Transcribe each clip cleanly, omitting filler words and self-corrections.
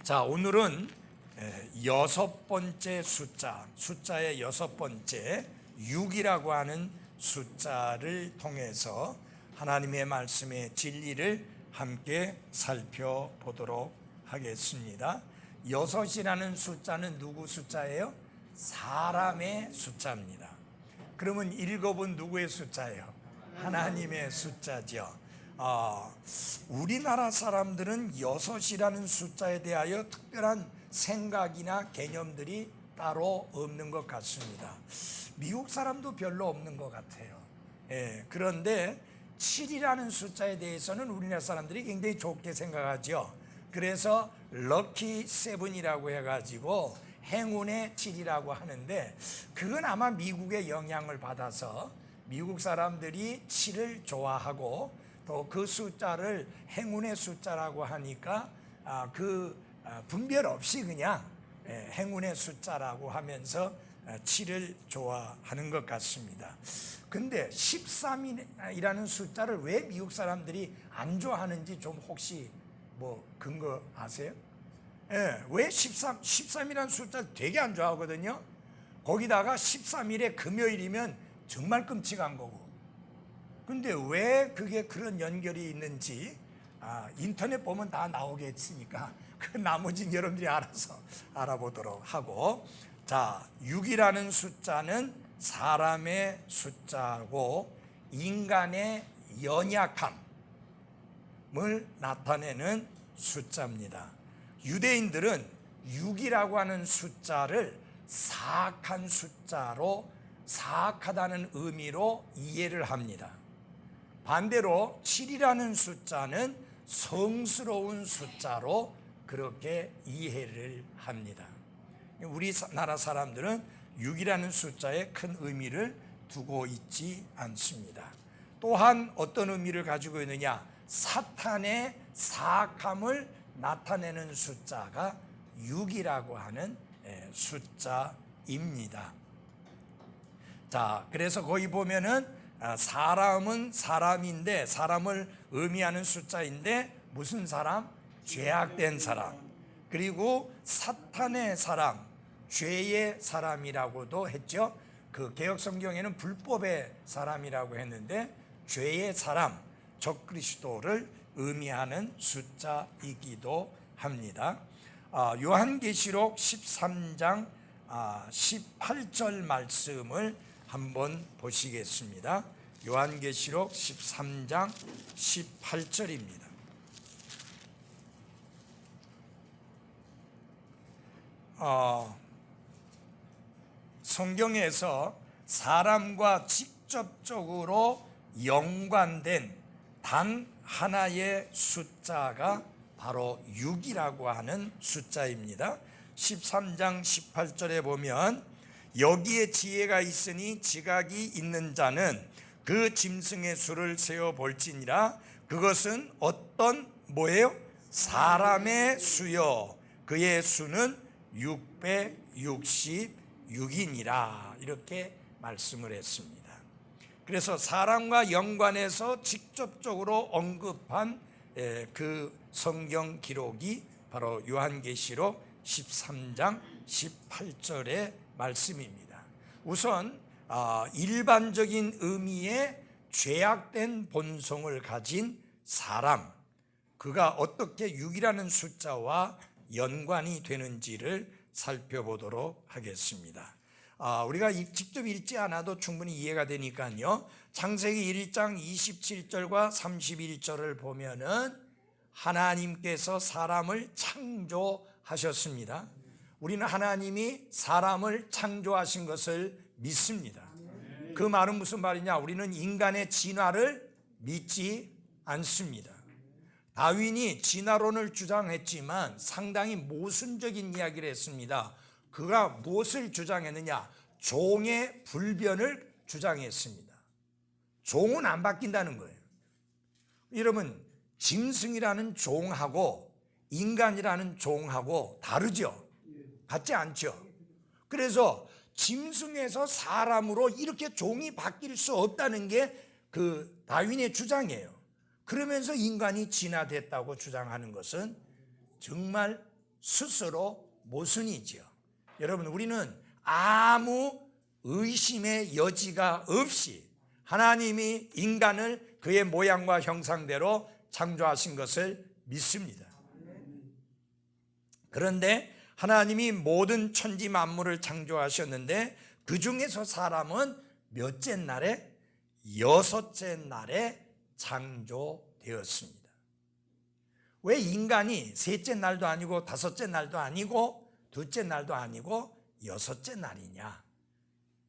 자, 오늘은 여섯 번째 숫자의 여섯 번째 6이라고 하는 숫자를 통해서 하나님의 말씀의 진리를 함께 살펴보도록 하겠습니다. 여섯이라는 숫자는 누구 숫자예요? 사람의 숫자입니다. 그러면 일곱은 누구의 숫자예요? 하나님의 숫자죠. 우리나라 사람들은 여섯이라는 숫자에 대하여 특별한 생각이나 개념들이 따로 없는 것 같습니다. 미국 사람도 별로 없는 것 같아요. 그런데 7이라는 숫자에 대해서는 우리나라 사람들이 굉장히 좋게 생각하죠. 그래서 럭키 세븐이라고 해가지고 행운의 7이라고 하는데, 그건 아마 미국의 영향을 받아서 미국 사람들이 7을 좋아하고 또 그 숫자를 행운의 숫자라고 하니까 분별 없이 그냥 행운의 숫자라고 하면서 7을 좋아하는 것 같습니다. 근데 13이라는 숫자를 왜 미국 사람들이 안 좋아하는지 좀 혹시 근거 아세요? 왜 13이라는 숫자 되게 안 좋아하거든요. 거기다가 13일에 금요일이면 정말 끔찍한 거고. 근데 왜 그게 그런 연결이 있는지 인터넷 보면 다 나오겠으니까 그 나머지는 여러분들이 알아서 알아보도록 하고, 자, 6이라는 숫자는 사람의 숫자고 인간의 연약함을 나타내는 숫자입니다. 유대인들은 6이라고 하는 숫자를 사악한 숫자로, 사악하다는 의미로 이해를 합니다. 반대로 7이라는 숫자는 성스러운 숫자로 그렇게 이해를 합니다. 우리나라 사람들은 6이라는 숫자에 큰 의미를 두고 있지 않습니다. 또한 어떤 의미를 가지고 있느냐? 사탄의 사악함을 나타내는 숫자가 6이라고 하는 숫자입니다. 자, 그래서 거기 보면은 사람은 사람인데, 사람을 의미하는 숫자인데 무슨 사람? 죄악된 사람. 그리고 사탄의 사람, 죄의 사람이라고도 했죠. 그 개역 성경에는 불법의 사람이라고 했는데 죄의 사람, 적그리스도를 의미하는 숫자이기도 합니다. 요한계시록 13장 18절 말씀을 한번 보시겠습니다. 요한계시록 13장 18절입니다. 성경에서 사람과 직접적으로 연관된 단 하나의 숫자가 바로 6이라고 하는 숫자입니다. 13장 18절에 보면 여기에 지혜가 있으니 지각이 있는 자는 그 짐승의 수를 세어 볼지니라. 그것은 어떤 뭐예요? 사람의 수요. 그의 수는 666이니라. 이렇게 말씀을 했습니다. 그래서 사람과 연관해서 직접적으로 언급한 그 성경 기록이 바로 요한계시록 13장 18절의 말씀입니다. 우선 일반적인 의미의 죄악된 본성을 가진 사람, 그가 어떻게 6이라는 숫자와 연관이 되는지를 살펴보도록 하겠습니다. 우리가 직접 읽지 않아도 충분히 이해가 되니까요. 창세기 1장 27절과 31절을 보면은 하나님께서 사람을 창조하셨습니다. 우리는 하나님이 사람을 창조하신 것을 믿습니다. 그 말은 무슨 말이냐? 우리는 인간의 진화를 믿지 않습니다. 다윈이 진화론을 주장했지만 상당히 모순적인 이야기를 했습니다. 그가 무엇을 주장했느냐? 종의 불변을 주장했습니다. 종은 안 바뀐다는 거예요. 여러분, 짐승이라는 종하고 인간이라는 종하고 다르죠? 같지 않죠? 그래서 짐승에서 사람으로 이렇게 종이 바뀔 수 없다는 게 그 다윈의 주장이에요. 그러면서 인간이 진화됐다고 주장하는 것은 정말 스스로 모순이지요. 여러분, 우리는 아무 의심의 여지가 없이 하나님이 인간을 그의 모양과 형상대로 창조하신 것을 믿습니다. 그런데 하나님이 모든 천지 만물을 창조하셨는데 그 중에서 사람은 몇째 날에? 여섯째 날에 창조되었습니다. 왜 인간이 셋째 날도 아니고 다섯째 날도 아니고 둘째 날도 아니고 여섯째 날이냐?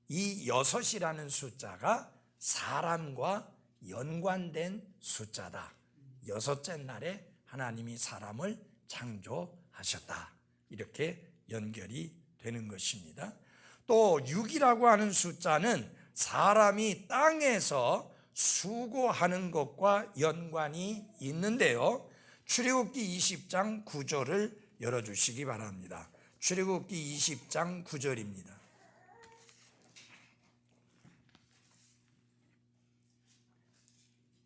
이 여섯이라는 숫자가 사람과 연관된 숫자다. 여섯째 날에 하나님이 사람을 창조하셨다. 이렇게 연결이 되는 것입니다. 또 6이라고 하는 숫자는 사람이 땅에서 수고하는 것과 연관이 있는데요. 출애굽기 20장 9절을 열어주시기 바랍니다. 출애굽기 20장 9절입니다.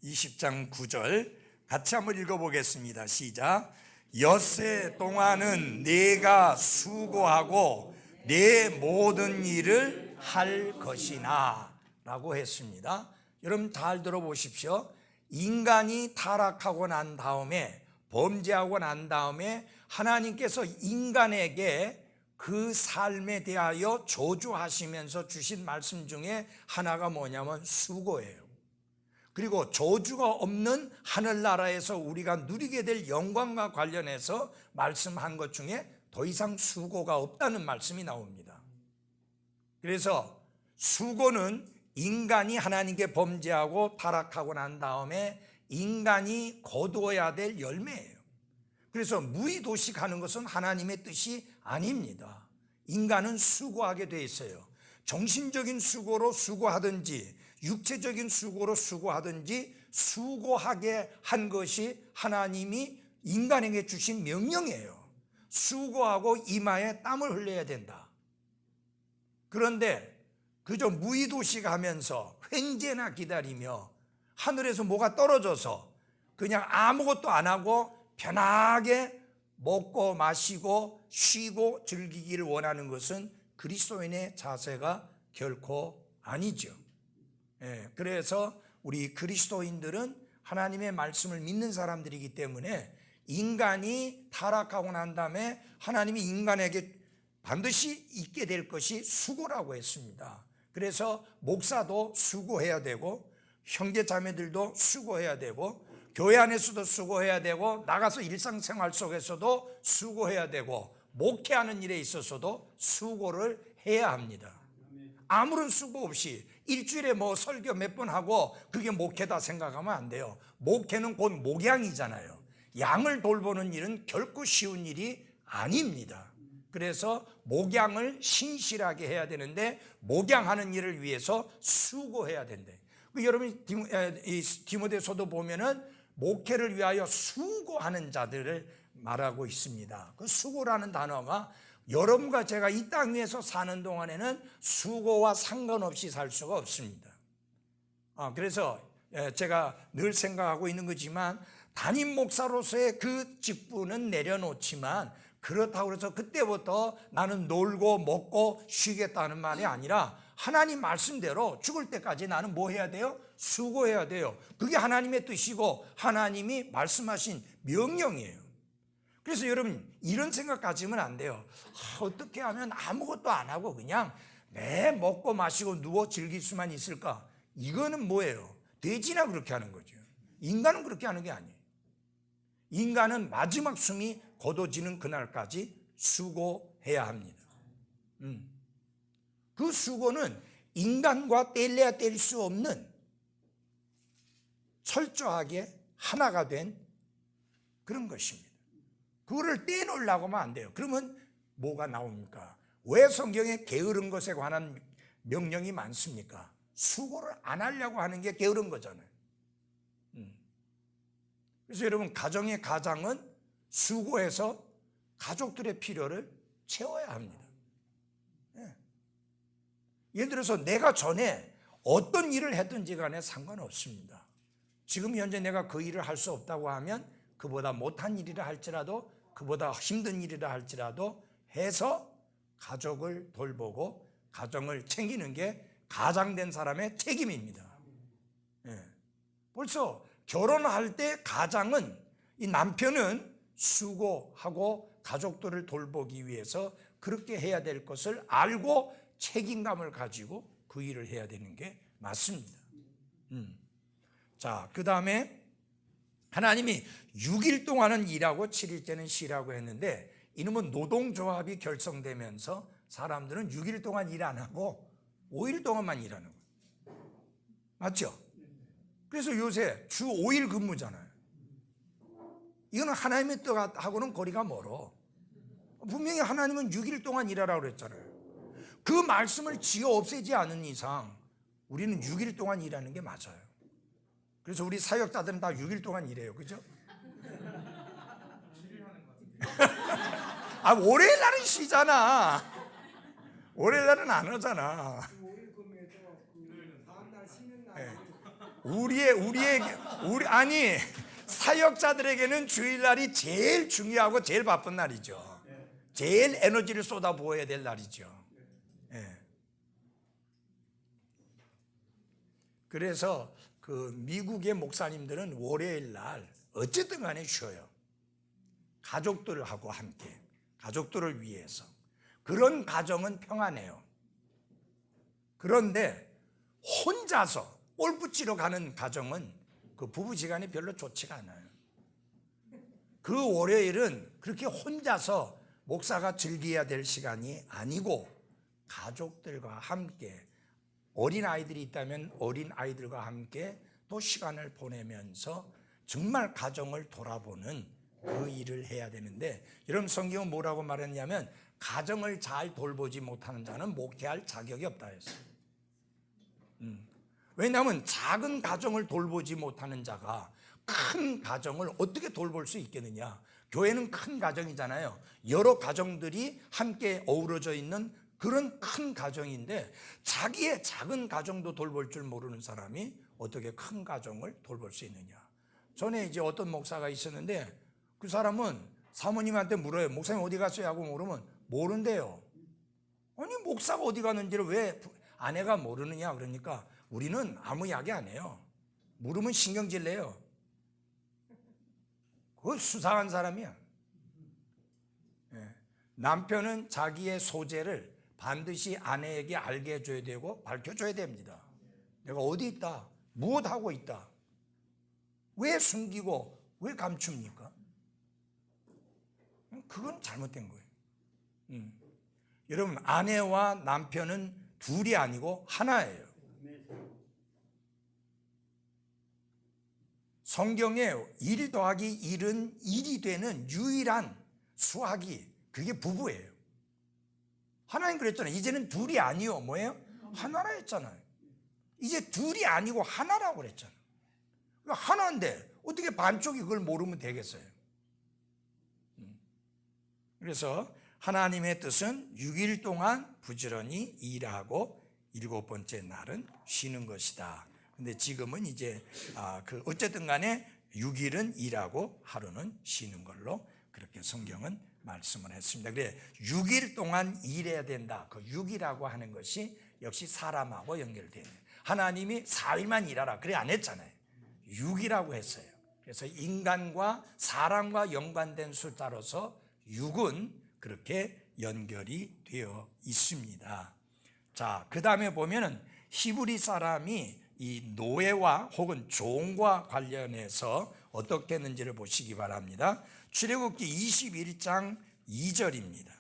20장 9절 같이 한번 읽어보겠습니다. 시작. 엿새 동안은 네가 수고하고 내 모든 일을 할 것이나 라고 했습니다. 여러분 잘 들어보십시오. 인간이 타락하고 난 다음에, 범죄하고 난 다음에 하나님께서 인간에게 그 삶에 대하여 저주하시면서 주신 말씀 중에 하나가 뭐냐면 수고예요. 그리고 저주가 없는 하늘나라에서 우리가 누리게 될 영광과 관련해서 말씀한 것 중에 더 이상 수고가 없다는 말씀이 나옵니다. 그래서 수고는 인간이 하나님께 범죄하고 타락하고 난 다음에 인간이 거두어야 될 열매예요. 그래서 무의도식하는 것은 하나님의 뜻이 아닙니다. 인간은 수고하게 돼 있어요. 정신적인 수고로 수고하든지 육체적인 수고로 수고하든지 수고하게 한 것이 하나님이 인간에게 주신 명령이에요. 수고하고 이마에 땀을 흘려야 된다. 그런데 그저 무의도식하면서 횡재나 기다리며 하늘에서 뭐가 떨어져서 그냥 아무것도 안 하고 편하게 먹고 마시고 쉬고 즐기기를 원하는 것은 그리스도인의 자세가 결코 아니죠. 그래서 우리 그리스도인들은 하나님의 말씀을 믿는 사람들이기 때문에 인간이 타락하고 난 다음에 하나님이 인간에게 반드시 있게 될 것이 수고라고 했습니다. 그래서 목사도 수고해야 되고 형제 자매들도 수고해야 되고 교회 안에서도 수고해야 되고 나가서 일상생활 속에서도 수고해야 되고 목회하는 일에 있어서도 수고를 해야 합니다. 아무런 수고 없이 일주일에 뭐 설교 몇 번 하고 그게 목회다 생각하면 안 돼요. 목회는 곧 목양이잖아요. 양을 돌보는 일은 결코 쉬운 일이 아닙니다. 그래서 목양을 신실하게 해야 되는데 목양하는 일을 위해서 수고해야 된대. 여러분 디모데서도 보면은 목회를 위하여 수고하는 자들을 말하고 있습니다. 그 수고라는 단어가 여러분과 제가 이 땅 위에서 사는 동안에는 수고와 상관없이 살 수가 없습니다. 그래서 제가 늘 생각하고 있는 거지만 담임 목사로서의 그 직분은 내려놓지만 그렇다고 해서 그때부터 나는 놀고 먹고 쉬겠다는 말이 아니라 하나님 말씀대로 죽을 때까지 나는 뭐 해야 돼요? 수고해야 돼요. 그게 하나님의 뜻이고 하나님이 말씀하신 명령이에요. 그래서 여러분 이런 생각 가지면 안 돼요. 어떻게 하면 아무것도 안 하고 그냥 매 먹고 마시고 누워 즐길 수만 있을까? 이거는 뭐예요? 돼지나 그렇게 하는 거죠. 인간은 그렇게 하는 게 아니에요. 인간은 마지막 숨이 거둬지는 그날까지 수고해야 합니다. 그 수고는 인간과 뗄래야 뗄 수 없는 철저하게 하나가 된 그런 것입니다. 그거를 떼놓으려고 하면 안 돼요. 그러면 뭐가 나옵니까? 왜 성경에 게으른 것에 관한 명령이 많습니까? 수고를 안 하려고 하는 게 게으른 거잖아요. 그래서 여러분 가정의 가장은 수고해서 가족들의 필요를 채워야 합니다. 예를 들어서 내가 전에 어떤 일을 했든지 간에 상관없습니다. 지금 현재 내가 그 일을 할 수 없다고 하면 그보다 못한 일이라 할지라도 그보다 힘든 일이라 할지라도 해서 가족을 돌보고 가정을 챙기는 게 가장된 사람의 책임입니다. 예. 벌써 결혼할 때 가장은, 이 남편은 수고하고 가족들을 돌보기 위해서 그렇게 해야 될 것을 알고 책임감을 가지고 그 일을 해야 되는 게 맞습니다. 자, 그 다음에 하나님이 6일 동안은 일하고 7일째는 쉬라고 했는데, 이놈은 노동조합이 결성되면서 사람들은 6일 동안 일 안 하고 5일 동안만 일하는 거예요. 맞죠? 그래서 요새 주 5일 근무잖아요. 이거는 하나님의 뜻하고는 거리가 멀어. 분명히 하나님은 6일 동안 일하라고 그랬잖아요. 그 말씀을 지어 없애지 않은 이상 우리는 6일 동안 일하는 게 맞아요. 그래서 우리 사역자들은 다 6일 동안 일해요. 그죠? 아, 월요일 날은 쉬잖아. 월요일 날은 안 하잖아. 아니, 사역자들에게는 주일날이 제일 중요하고 제일 바쁜 날이죠. 제일 에너지를 쏟아부어야 될 날이죠. 예. 그래서 그 미국의 목사님들은 월요일 날 어쨌든 간에 쉬어요. 가족들하고 함께, 가족들을 위해서. 그런 가정은 평안해요. 그런데 혼자서 골프 치러 가는 가정은 그 부부지간이 별로 좋지가 않아요. 그 월요일은 그렇게 혼자서 목사가 즐겨야 될 시간이 아니고 가족들과 함께, 어린아이들이 있다면 어린아이들과 함께 또 시간을 보내면서 정말 가정을 돌아보는 그 일을 해야 되는데, 여러분 성경은 뭐라고 말했냐면 가정을 잘 돌보지 못하는 자는 목회할 자격이 없다 했어요. 왜냐하면 작은 가정을 돌보지 못하는 자가 큰 가정을 어떻게 돌볼 수 있겠느냐. 교회는 큰 가정이잖아요. 여러 가정들이 함께 어우러져 있는 그런 큰 가정인데, 자기의 작은 가정도 돌볼 줄 모르는 사람이 어떻게 큰 가정을 돌볼 수 있느냐. 전에 이제 어떤 목사가 있었는데 그 사람은 사모님한테 물어요. 목사님 어디 갔어요? 하고 물으면 모른대요. 아니, 목사가 어디 갔는지를 왜 아내가 모르느냐. 그러니까 우리는 아무 이야기 안 해요. 물으면 신경질 내요. 그거 수상한 사람이야. 예. 남편은 자기의 소재를 반드시 아내에게 알게 해줘야 되고 밝혀줘야 됩니다. 내가 어디 있다, 무엇하고 있다, 왜 숨기고 왜 감춥니까? 그건 잘못된 거예요. 여러분, 아내와 남편은 둘이 아니고 하나예요. 성경에 1 더하기 1은 1이 되는 유일한 수학이 그게 부부예요. 하나님 그랬잖아요. 이제는 둘이 아니요, 뭐예요? 하나라 했잖아요. 이제 둘이 아니고 하나라고 그랬잖아요. 하나인데 어떻게 반쪽이 그걸 모르면 되겠어요? 그래서 하나님의 뜻은 6일 동안 부지런히 일하고 7번째 날은 쉬는 것이다. 근데 지금은 이제 어쨌든 간에 6일은 일하고 하루는 쉬는 걸로 그렇게 성경은 말씀을 했습니다. 그래 6일 동안 일해야 된다. 그 6이라고 하는 것이 역시 사람하고 연결되어 있는. 하나님이 4일만 일하라 그래 안 했잖아요. 6이라고 했어요. 그래서 인간과 사람과 연관된 숫자로서 6은 그렇게 연결이 되어 있습니다. 자, 그 다음에 보면은 히브리 사람이 이 노예와 혹은 종과 관련해서 어떻게 했는지를 보시기 바랍니다. 출애굽기 21장 2절입니다.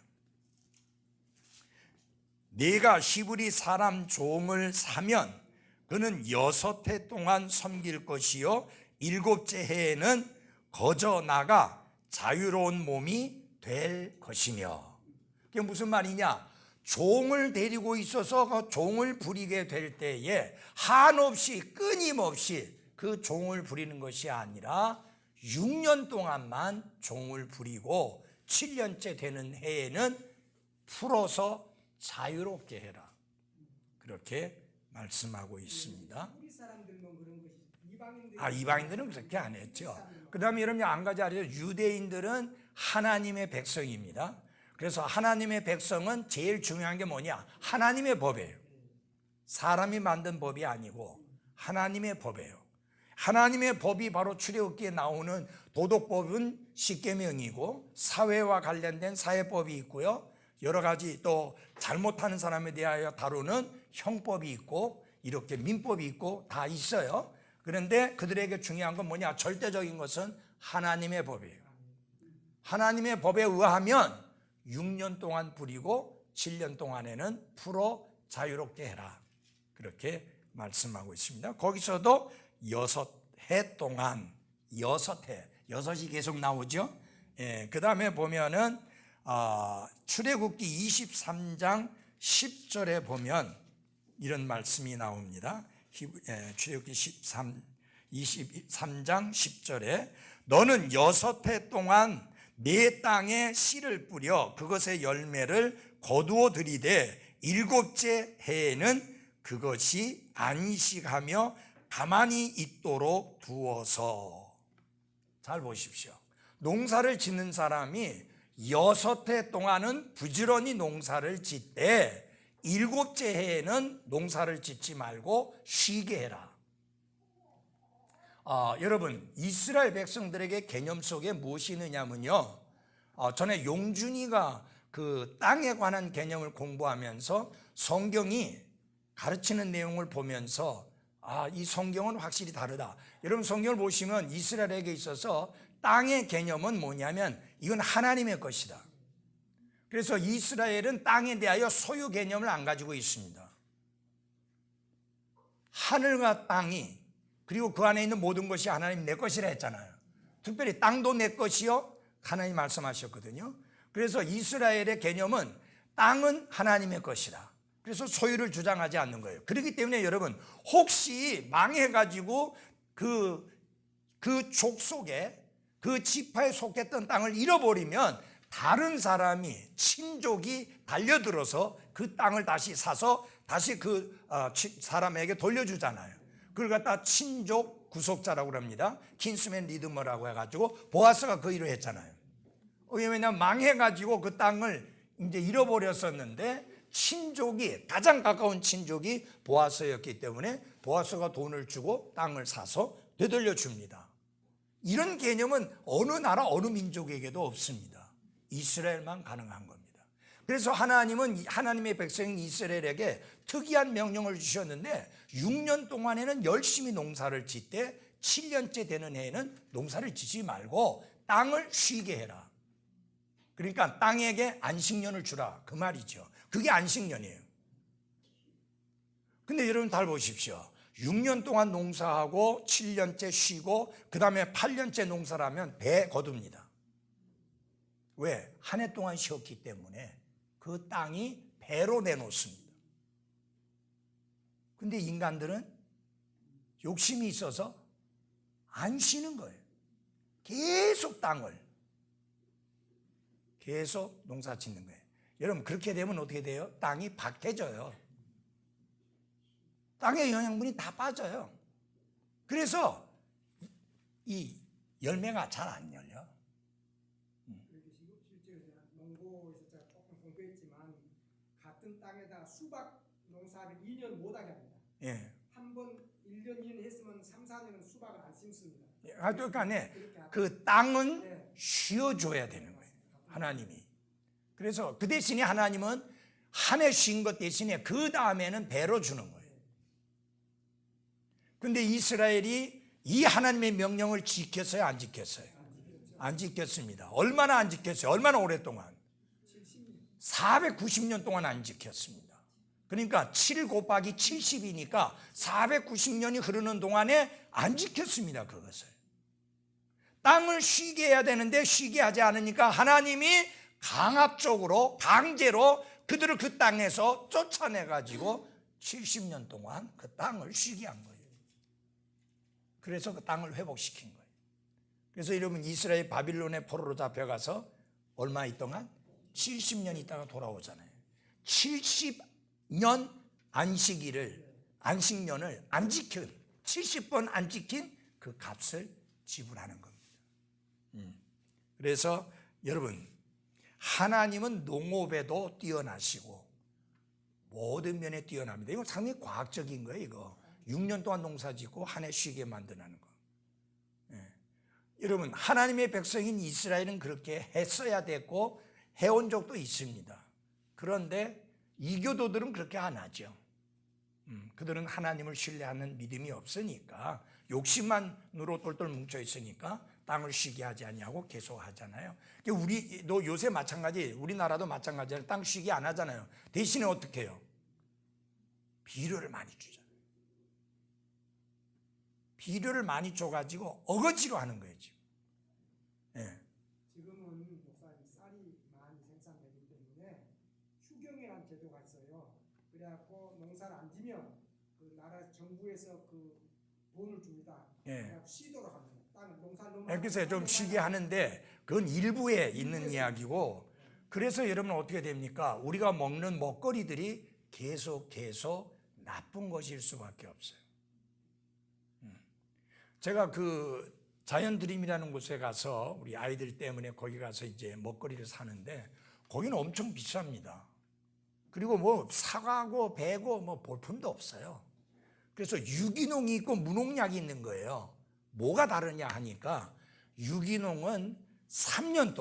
네가 히브리 사람 종을 사면 그는 6해 동안 섬길 것이요 7째 해에는 거저 나가 자유로운 몸이 될 것이며. 그게 무슨 말이냐? 종을 데리고 있어서 그 종을 부리게 될 때에 한없이 끊임없이 그 종을 부리는 것이 아니라 6년 동안만 종을 부리고 7년째 되는 해에는 풀어서 자유롭게 해라. 그렇게 말씀하고 있습니다. 이방인들은 그렇게 안 했죠. 그 다음에 여러분이 한 가지 알아요. 유대인들은 하나님의 백성입니다. 그래서 하나님의 백성은 제일 중요한 게 뭐냐? 하나님의 법이에요. 사람이 만든 법이 아니고 하나님의 법이에요. 하나님의 법이 바로 출애굽기에 나오는 도덕법은 십계명이고, 사회와 관련된 사회법이 있고요, 여러 가지 또 잘못하는 사람에 대하여 다루는 형법이 있고, 이렇게 민법이 있고 다 있어요. 그런데 그들에게 중요한 건 뭐냐? 절대적인 것은 하나님의 법이에요. 하나님의 법에 의하면 6년 동안 부리고 7년 동안에는 풀어 자유롭게 해라, 그렇게 말씀하고 있습니다. 거기서도 6해 동안, 6해, 6이 계속 나오죠. 그 다음에 보면은 출애굽기 23장 10절에 보면 이런 말씀이 나옵니다. 출애굽기 23장 10절에 너는 6해 동안 내 땅에 씨를 뿌려 그것의 열매를 거두어 들이되 7째 해에는 그것이 안식하며 가만히 있도록 두어서. 잘 보십시오. 농사를 짓는 사람이 6해 동안은 부지런히 농사를 짓되 7째 해에는 농사를 짓지 말고 쉬게 해라. 여러분, 이스라엘 백성들에게 개념 속에 무엇이 있느냐면요, 전에 용준이가 그 땅에 관한 개념을 공부하면서 성경이 가르치는 내용을 보면서 이 성경은 확실히 다르다. 여러분, 성경을 보시면 이스라엘에게 있어서 땅의 개념은 뭐냐면 이건 하나님의 것이다. 그래서 이스라엘은 땅에 대하여 소유 개념을 안 가지고 있습니다. 하늘과 땅이, 그리고 그 안에 있는 모든 것이 하나님 내 것이라 했잖아요. 특별히 땅도 내 것이요, 하나님 말씀하셨거든요. 그래서 이스라엘의 개념은 땅은 하나님의 것이다. 그래서 소유를 주장하지 않는 거예요. 그렇기 때문에 여러분, 혹시 망해가지고 그 족속에, 그 지파에 속했던 땅을 잃어버리면 다른 사람이, 친족이 달려들어서 그 땅을 다시 사서 다시 그 사람에게 돌려주잖아요. 그걸 갖다 친족 구속자라고 합니다. 킨스맨 리드머라고 해가지고 보아스가 그 일을 했잖아요. 왜냐하면 망해가지고 그 땅을 이제 잃어버렸었는데 친족이, 가장 가까운 친족이 보아스였기 때문에 보아스가 돈을 주고 땅을 사서 되돌려 줍니다. 이런 개념은 어느 나라 어느 민족에게도 없습니다. 이스라엘만 가능한 겁니다. 그래서 하나님은 하나님의 백성인 이스라엘에게 특이한 명령을 주셨는데 6년 동안에는 열심히 농사를 짓되 7년째 되는 해에는 농사를 짓지 말고 땅을 쉬게 해라. 그러니까 땅에게 안식년을 주라, 그 말이죠. 그게 안식년이에요. 근데 여러분 잘 보십시오. 6년 동안 농사하고 7년째 쉬고 그 다음에 8년째 농사를 하면 배 거둡니다. 왜? 한 해 동안 쉬었기 때문에 그 땅이 배로 내놓습니다. 근데 인간들은 욕심이 있어서 안 쉬는 거예요. 계속 땅을, 계속 농사 짓는 거예요. 여러분, 그렇게 되면 어떻게 돼요? 땅이 박해져요. 땅의 영양분이 다 빠져요. 그래서 이 열매가 잘 안 열려. 실제로 농고에서 제가 조금 공부했지만 같은 땅에다 수박 농사를 2년 못하게 합니다. 예. 한 번 1년 2년 했으면 3, 4년은 수박을 안 심습니다. 그러니까 그 땅은 네. 쉬어줘야 되는 거예요, 하나님이. 그래서 그 대신에 하나님은 한 해 쉰 것 대신에 그 다음에는 배로 주는 거예요. 근데 이스라엘이 이 하나님의 명령을 지켰어요, 안 지켰어요? 안 지켰습니다. 얼마나 안 지켰어요? 얼마나 오랫동안? 490년 동안 안 지켰습니다. 그러니까 7 곱하기 70이니까 490년이 흐르는 동안에 안 지켰습니다, 그것을. 땅을 쉬게 해야 되는데 쉬게 하지 않으니까 하나님이 강압적으로, 강제로 그들을 그 땅에서 쫓아내가지고 70년 동안 그 땅을 쉬게 한 거예요. 그래서 그 땅을 회복시킨 거예요. 그래서 여러분, 이스라엘 바빌론의 포로로 잡혀가서 얼마 있동안? 70년 있다가 돌아오잖아요. 70년 안식년을 안 지킨, 70번 안 지킨 그 값을 지불하는 겁니다. 그래서 여러분, 하나님은 농업에도 뛰어나시고 모든 면에 뛰어납니다. 이건 상당히 과학적인 거예요. 이거 6년 동안 농사 짓고 한 해 쉬게 만드는 거. 예. 여러분, 하나님의 백성인 이스라엘은 그렇게 했어야 됐고 해온 적도 있습니다. 그런데 이교도들은 그렇게 안 하죠. 그들은 하나님을 신뢰하는 믿음이 없으니까, 욕심만으로 똘똘 뭉쳐 있으니까 땅을 쉬게 하지 않냐고 계속 하잖아요. 우리도 요새 마찬가지, 우리나라도 마찬가지로 땅 쉬게 안 하잖아요. 대신에 어떻게 해요? 비료를 많이 주잖아요. 비료를 많이 줘가지고 어거지로 하는 거예요, 지금. 예. 지금은 목사님 쌀이 많이 생산되기 때문에 휴경이라는 제도가 있어요. 그래갖고 농사를 안 지면 그 나라 정부에서 그 돈을 줍니다. 예. 그래갖고 쉬도록 합니다. 땅을 농사를 너무 그래서 좀 쉬게 하는데 그건 일부에 있는 이야기고, 그래서 여러분 어떻게 됩니까? 우리가 먹는 먹거리들이 계속 나쁜 것일 수밖에 없어요. 제가 그 자연 드림이라는 곳에 가서 우리 아이들 때문에 거기 가서 이제 먹거리를 사는데 거기는 엄청 비쌉니다. 그리고 뭐 사과고 배고 뭐 볼품도 없어요. 그래서 유기농이 있고 무농약이 있는 거예요. 뭐가 다르냐 하니까 유기농은 3년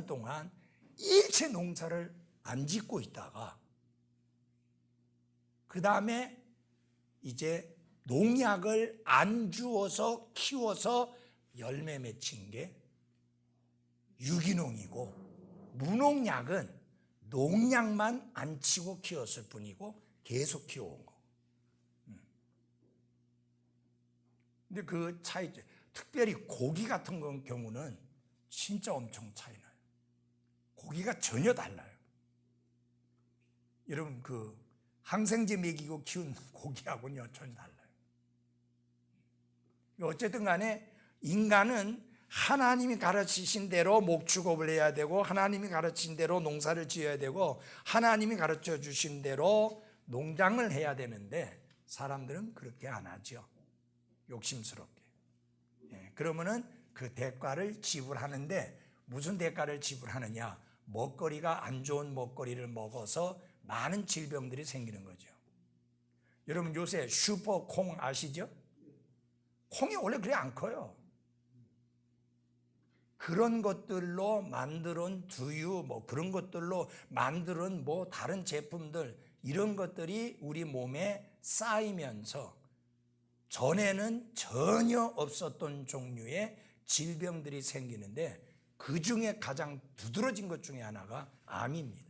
동안 일체 농사를 안 짓고 있다가 그 다음에 이제 농약을 안 주어서 키워서 열매 맺힌 게 유기농이고, 무농약은 농약만 안 치고 키웠을 뿐이고 계속 키워온 거. 근데 그 차이, 특별히 고기 같은 경우는 진짜 엄청 차이 나요. 고기가 전혀 달라요. 여러분, 그 항생제 먹이고 키운 고기하고는 전혀 달라요. 어쨌든 간에 인간은 하나님이 가르치신 대로 목축업을 해야 되고, 하나님이 가르친 대로 농사를 지어야 되고, 하나님이 가르쳐 주신 대로 농장을 해야 되는데 사람들은 그렇게 안 하죠. 욕심스럽게. 예, 그러면은 그 대가를 지불하는데, 무슨 대가를 지불하느냐? 먹거리가 안 좋은 먹거리를 먹어서 많은 질병들이 생기는 거죠. 여러분, 요새 슈퍼 콩 아시죠? 콩이 원래 그래 안 커요. 그런 것들로 만드는 두유, 뭐 그런 것들로 만드는 뭐 다른 제품들, 이런 것들이 우리 몸에 쌓이면서 전에는 전혀 없었던 종류의 질병들이 생기는데, 그 중에 가장 두드러진 것 중에 하나가 암입니다.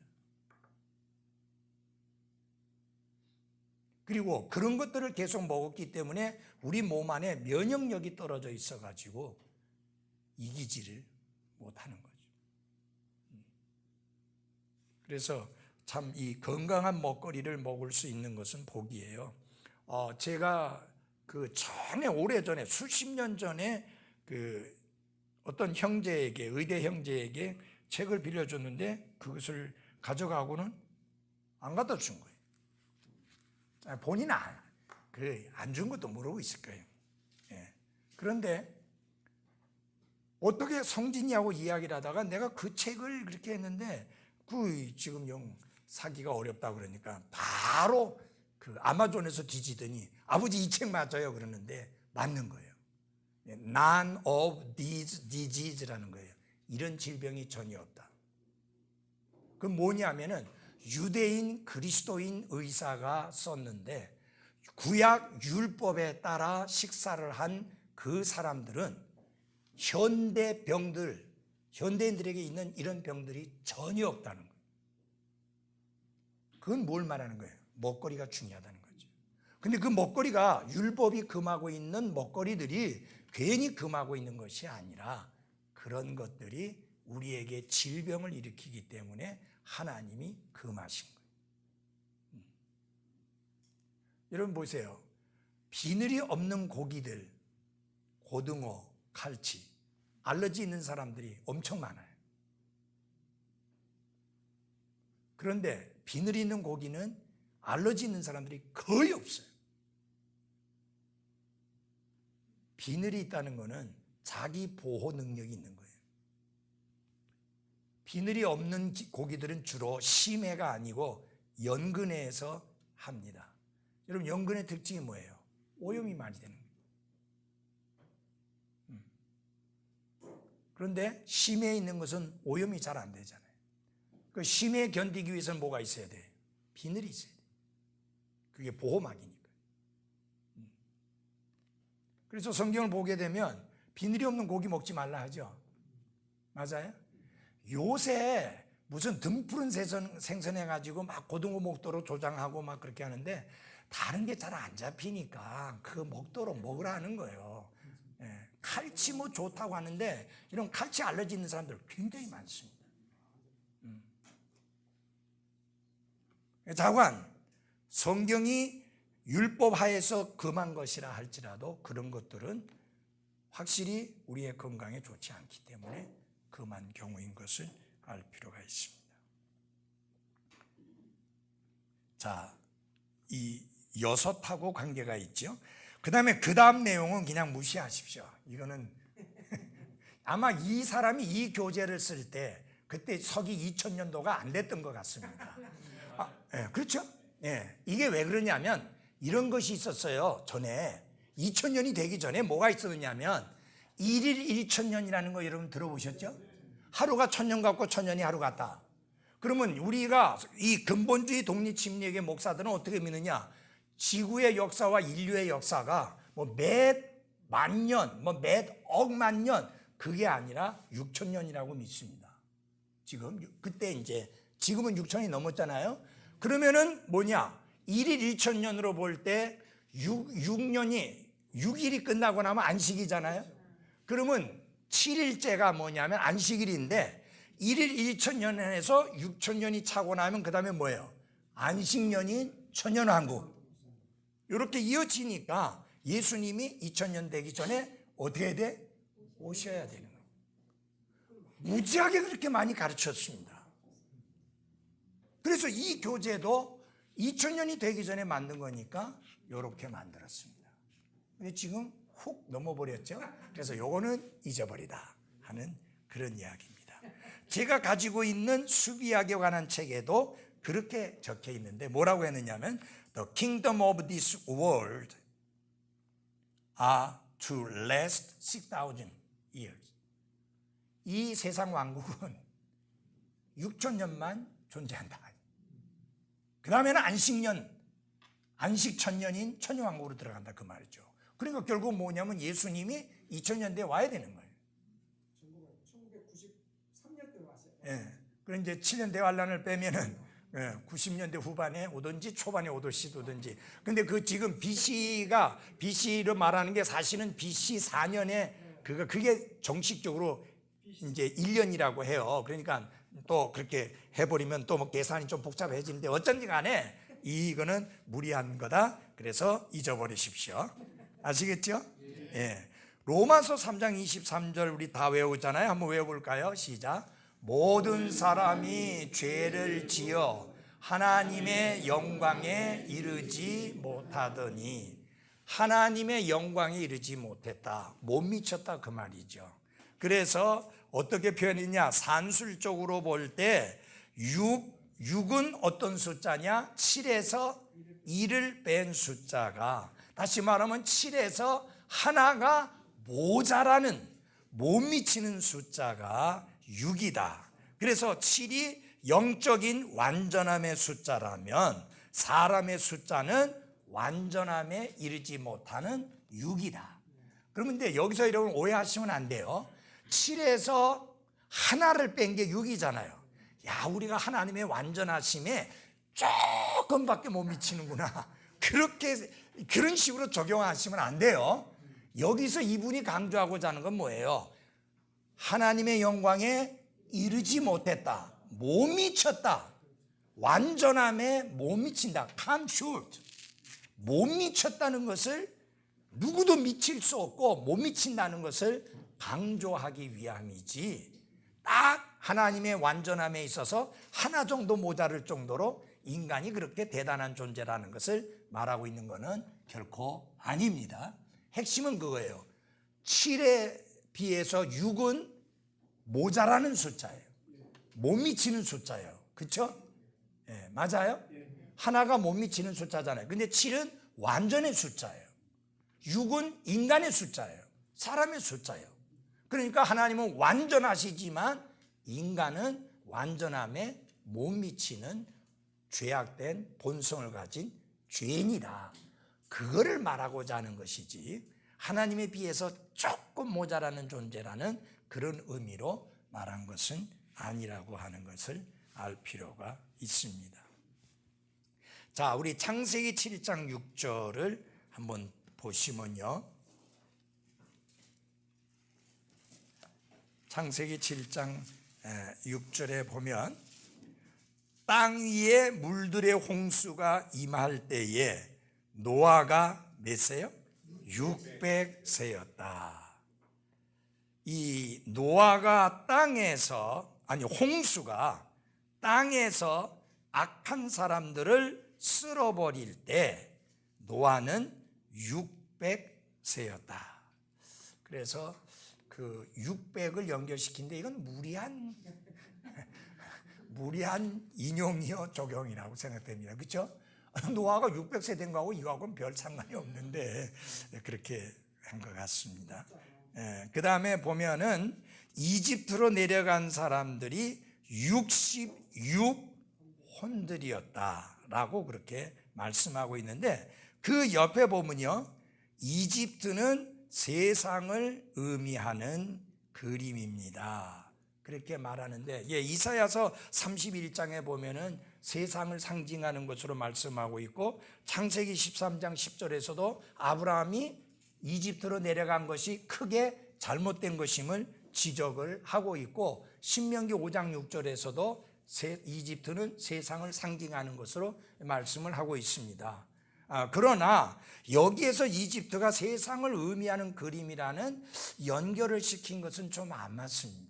그리고 그런 것들을 계속 먹었기 때문에 우리 몸 안에 면역력이 떨어져 있어가지고 이기지를 못하는 거죠. 그래서 참 이 건강한 먹거리를 먹을 수 있는 것은 복이에요. 제가 그 전에, 오래전에, 수십 년 전에 그 어떤 형제에게, 의대 형제에게 책을 빌려줬는데 그것을 가져가고는 안 갖다 준 거예요. 본인은 안 준 것도 모르고 있을 거예요. 예. 그런데 어떻게 성진이하고 이야기를 하다가 내가 그 책을 그렇게 했는데 그 지금 영 사기가 어렵다 그러니까 바로 그 아마존에서 뒤지더니 아버지 이 책 맞아요 그러는데 맞는 거예요. None of these diseases라는 거예요. 이런 질병이 전혀 없다. 그건 뭐냐면은 유대인 그리스도인 의사가 썼는데, 구약 율법에 따라 식사를 한 그 사람들은 현대 병들, 현대인들에게 있는 이런 병들이 전혀 없다는 거예요. 그건 뭘 말하는 거예요? 먹거리가 중요하다는 거죠. 근데 그 먹거리가 율법이 금하고 있는 먹거리들이 괜히 금하고 있는 것이 아니라 그런 것들이 우리에게 질병을 일으키기 때문에 하나님이 금하신 거예요. 여러분 보세요. 비늘이 없는 고기들, 고등어, 칼치, 알러지 있는 사람들이 엄청 많아요. 그런데 비늘이 있는 고기는 알러지 있는 사람들이 거의 없어요. 비늘이 있다는 것은 자기 보호 능력이 있는 거예요. 비늘이 없는 고기들은 주로 심해가 아니고 연근해에서 합니다. 여러분, 연근의 특징이 뭐예요? 오염이 많이 되는 거예요. 그런데 심해에 있는 것은 오염이 잘 안 되잖아요. 그 심해 견디기 위해서는 뭐가 있어야 돼? 비늘이 있어야 돼. 그게 보호막이니까. 그래서 성경을 보게 되면 비늘이 없는 고기 먹지 말라 하죠. 맞아요? 요새 무슨 등푸른 생선해가지고 막 고등어 먹도록 조장하고 막 그렇게 하는데 다른 게 잘 안 잡히니까 그 먹도록 먹으라는 거예요. 예, 칼치 뭐 좋다고 하는데 이런 칼치 알러지 있는 사람들 굉장히 많습니다. 자관, 성경이 율법 하에서 금한 것이라 할지라도 그런 것들은 확실히 우리의 건강에 좋지 않기 때문에 금한 경우인 것을 알 필요가 있습니다. 자, 이 여섯하고 관계가 있죠. 그 다음 내용은 그냥 무시하십시오. 이거는 아마 이 사람이 이 교재를 쓸 때 그때 서기 2000년도가 안 됐던 것 같습니다. 그렇죠? 이게 왜 그러냐면 이런 것이 있었어요. 전에 2000년이 되기 전에 뭐가 있었냐면 1일 1000년이라는 거 여러분 들어보셨죠? 하루가 1000년 같고 1000년이 하루 같다. 그러면 우리가 이 근본주의 독립침략의 목사들은 어떻게 믿느냐? 지구의 역사와 인류의 역사가 뭐 몇 만년, 뭐 몇 억만 년 그게 아니라 6000년이라고 믿습니다. 지금 그때 이제 지금은 6000이 넘었잖아요. 그러면은 뭐냐? 1일 1000년으로 볼 때 6일이 끝나고 나면 안식이잖아요. 그러면 7일째가 뭐냐면 안식일인데 1일 1000년에서 6000년이 차고 나면 그 다음에 뭐예요? 안식년인 천년왕국. 이렇게 이어지니까 예수님이 2000년 되기 전에 어떻게 해야 돼? 오셔야 되는 거예요. 무지하게 그렇게 많이 가르쳤습니다. 그래서 이 교재도 2000년이 되기 전에 만든 거니까 이렇게 만들었습니다. 근데 지금 훅 넘어버렸죠. 그래서 요거는 잊어버리다 하는 그런 이야기입니다. 제가 가지고 있는 수비학에 관한 책에도 그렇게 적혀 있는데 뭐라고 했느냐면 The kingdom of this world are to last 6,000 years. 이 세상 왕국은 6000년만 존재한다. 그 다음에는 안식 천년인 천년왕국으로 들어간다 그 말이죠. 그러니까 결국 뭐냐면 예수님이 2000년대에 와야 되는 거예요. 1993년대 왔어요. 그럼 이제 7년 대환란을 빼면은 90년대 후반에 오든지 초반에 오든지. 근데 그 지금 BC를 말하는 게 사실은 BC 4년에 그게 정식적으로 이제 1년이라고 해요. 그러니까 또 그렇게 해버리면 또 뭐 계산이 좀 복잡해지는데 어쩐지 간에 이거는 무리한 거다. 그래서 잊어버리십시오. 아시겠죠? 로마서 3장 23절 우리 다 외우잖아요. 한번 외워볼까요? 시작. 모든 사람이 죄를 지어 하나님의 영광에 이르지 못하더니 하나님의 영광에 이르지 못했다. 못 미쳤다 그 말이죠. 그래서 어떻게 표현했냐? 산술적으로 볼 때 6은 어떤 숫자냐? 7에서 2를 뺀 숫자가 다시 말하면 7에서 하나가 모자라는 못 미치는 숫자가 6이다. 그래서 7이 영적인 완전함의 숫자라면 사람의 숫자는 완전함에 이르지 못하는 6이다. 그런데 여기서 여러분 오해하시면 안 돼요. 7에서 하나를 뺀 게 6이잖아요. 야, 우리가 하나님의 완전하심에 조금밖에 못 미치는구나. 그런 식으로 적용하시면 안 돼요. 여기서 이분이 강조하고자 하는 건 뭐예요? 하나님의 영광에 이르지 못했다. 못 미쳤다. 완전함에 못 미친다. Come short. 못 미쳤다는 것을 누구도 미칠 수 없고 못 미친다는 것을 강조하기 위함이지 딱 하나님의 완전함에 있어서 하나 정도 모자랄 정도로 인간이 그렇게 대단한 존재라는 것을 말하고 있는 것은 결코 아닙니다. 핵심은 그거예요. 7에 비해서 6은 모자라는 숫자예요. 못 미치는 숫자예요. 그렇죠? 예, 맞아요? 하나가 못 미치는 숫자잖아요. 근데 7은 완전의 숫자예요. 6은 인간의 숫자예요. 사람의 숫자예요. 그러니까 하나님은 완전하시지만 인간은 완전함에 못 미치는 죄악된 본성을 가진 죄인이다. 그거를 말하고자 하는 것이지 하나님에 비해서 조금 모자라는 존재라는 그런 의미로 말한 것은 아니라고 하는 것을 알 필요가 있습니다. 자, 우리 창세기 7장 6절을 한번 보시면요. 창세기 7장 6절에 보면 땅 위에 물들의 홍수가 임할 때에 노아가 몇 세요? 600세였다. 이 노아가 홍수가 땅에서 악한 사람들을 쓸어버릴 때 노아는 600세였다. 그래서 그 600을 연결시킨데 이건 무리한 인용이요 적용이라고 생각됩니다. 그렇죠? 노아가 600세 된 거하고 이거하고는 별 상관이 없는데 그렇게 한 것 같습니다. 그 다음에 보면은 이집트로 내려간 사람들이 66혼들이었다라고 그렇게 말씀하고 있는데 그 옆에 보면요, 이집트는 세상을 의미하는 그림입니다. 그렇게 말하는데, 이사야서 31장에 보면은 세상을 상징하는 것으로 말씀하고 있고, 창세기 13장 10절에서도 아브라함이 이집트로 내려간 것이 크게 잘못된 것임을 지적을 하고 있고, 신명기 5장 6절에서도 이집트는 세상을 상징하는 것으로 말씀을 하고 있습니다. 그러나 여기에서 이집트가 세상을 의미하는 그림이라는 연결을 시킨 것은 좀 안 맞습니다.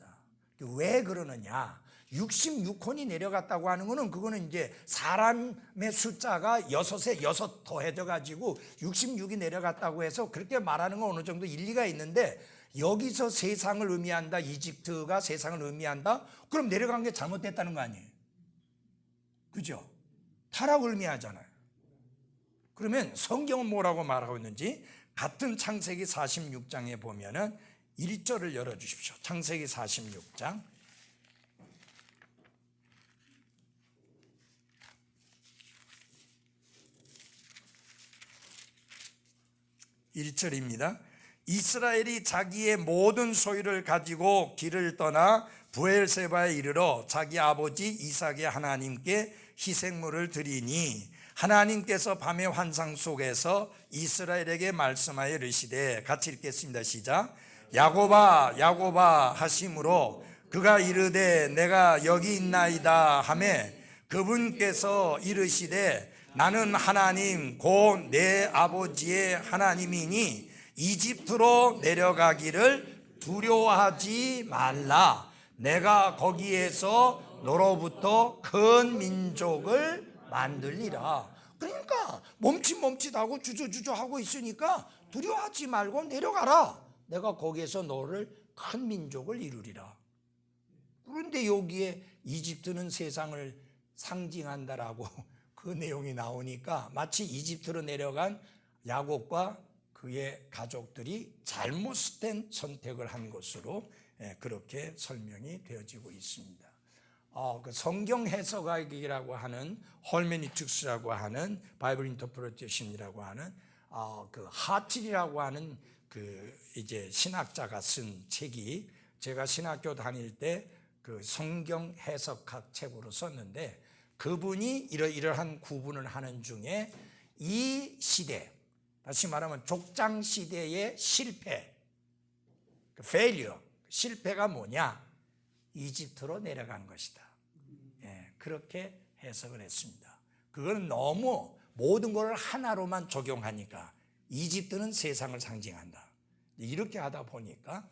왜 그러느냐? 66혼이 내려갔다고 하는 것은 그거는 이제 사람의 숫자가 6에 6 더해져 가지고 66이 내려갔다고 해서 그렇게 말하는 건 어느 정도 일리가 있는데, 여기서 세상을 의미한다, 이집트가 세상을 의미한다? 그럼 내려간 게 잘못됐다는 거 아니에요? 그죠? 타락을 의미하잖아요. 그러면 성경은 뭐라고 말하고 있는지 같은 창세기 46장에 보면은 1절을 열어주십시오. 창세기 46장 1절입니다. 이스라엘이 자기의 모든 소유를 가지고 길을 떠나 브엘세바에 이르러 자기 아버지 이삭의 하나님께 희생물을 드리니 하나님께서 밤의 환상 속에서 이스라엘에게 말씀하여 이르시되, 같이 읽겠습니다. 시작. 야곱아 야곱아 하심으로 그가 이르되 내가 여기 있나이다 하매 그분께서 이르시되 나는 하나님 곧 내 아버지의 하나님이니 이집트로 내려가기를 두려워하지 말라. 내가 거기에서 너로부터 큰 민족을 만들리라. 그러니까 멈칫멈칫하고 주저주저하고 있으니까 두려워하지 말고 내려가라. 내가 거기에서 너를 큰 민족을 이루리라. 그런데 여기에 이집트는 세상을 상징한다라고 그 내용이 나오니까 마치 이집트로 내려간 야곱과 그의 가족들이 잘못된 선택을 한 것으로 그렇게 설명이 되어지고 있습니다. 그 성경 해석학이라고 하는 헐메니틱스라고 하는 바이블 인터프리테이션이라고 하는 그 하틸이라고 하는 그 이제 신학자가 쓴 책이, 제가 신학교 다닐 때 그 성경 해석학 책으로 썼는데, 그분이 이러한 구분을 하는 중에 이 시대, 다시 말하면 족장 시대의 실패, failure, 실패가 뭐냐? 이집트로 내려간 것이다. 그렇게 해석을 했습니다. 그건 너무 모든 걸 하나로만 적용하니까 이집트는 세상을 상징한다. 이렇게 하다 보니까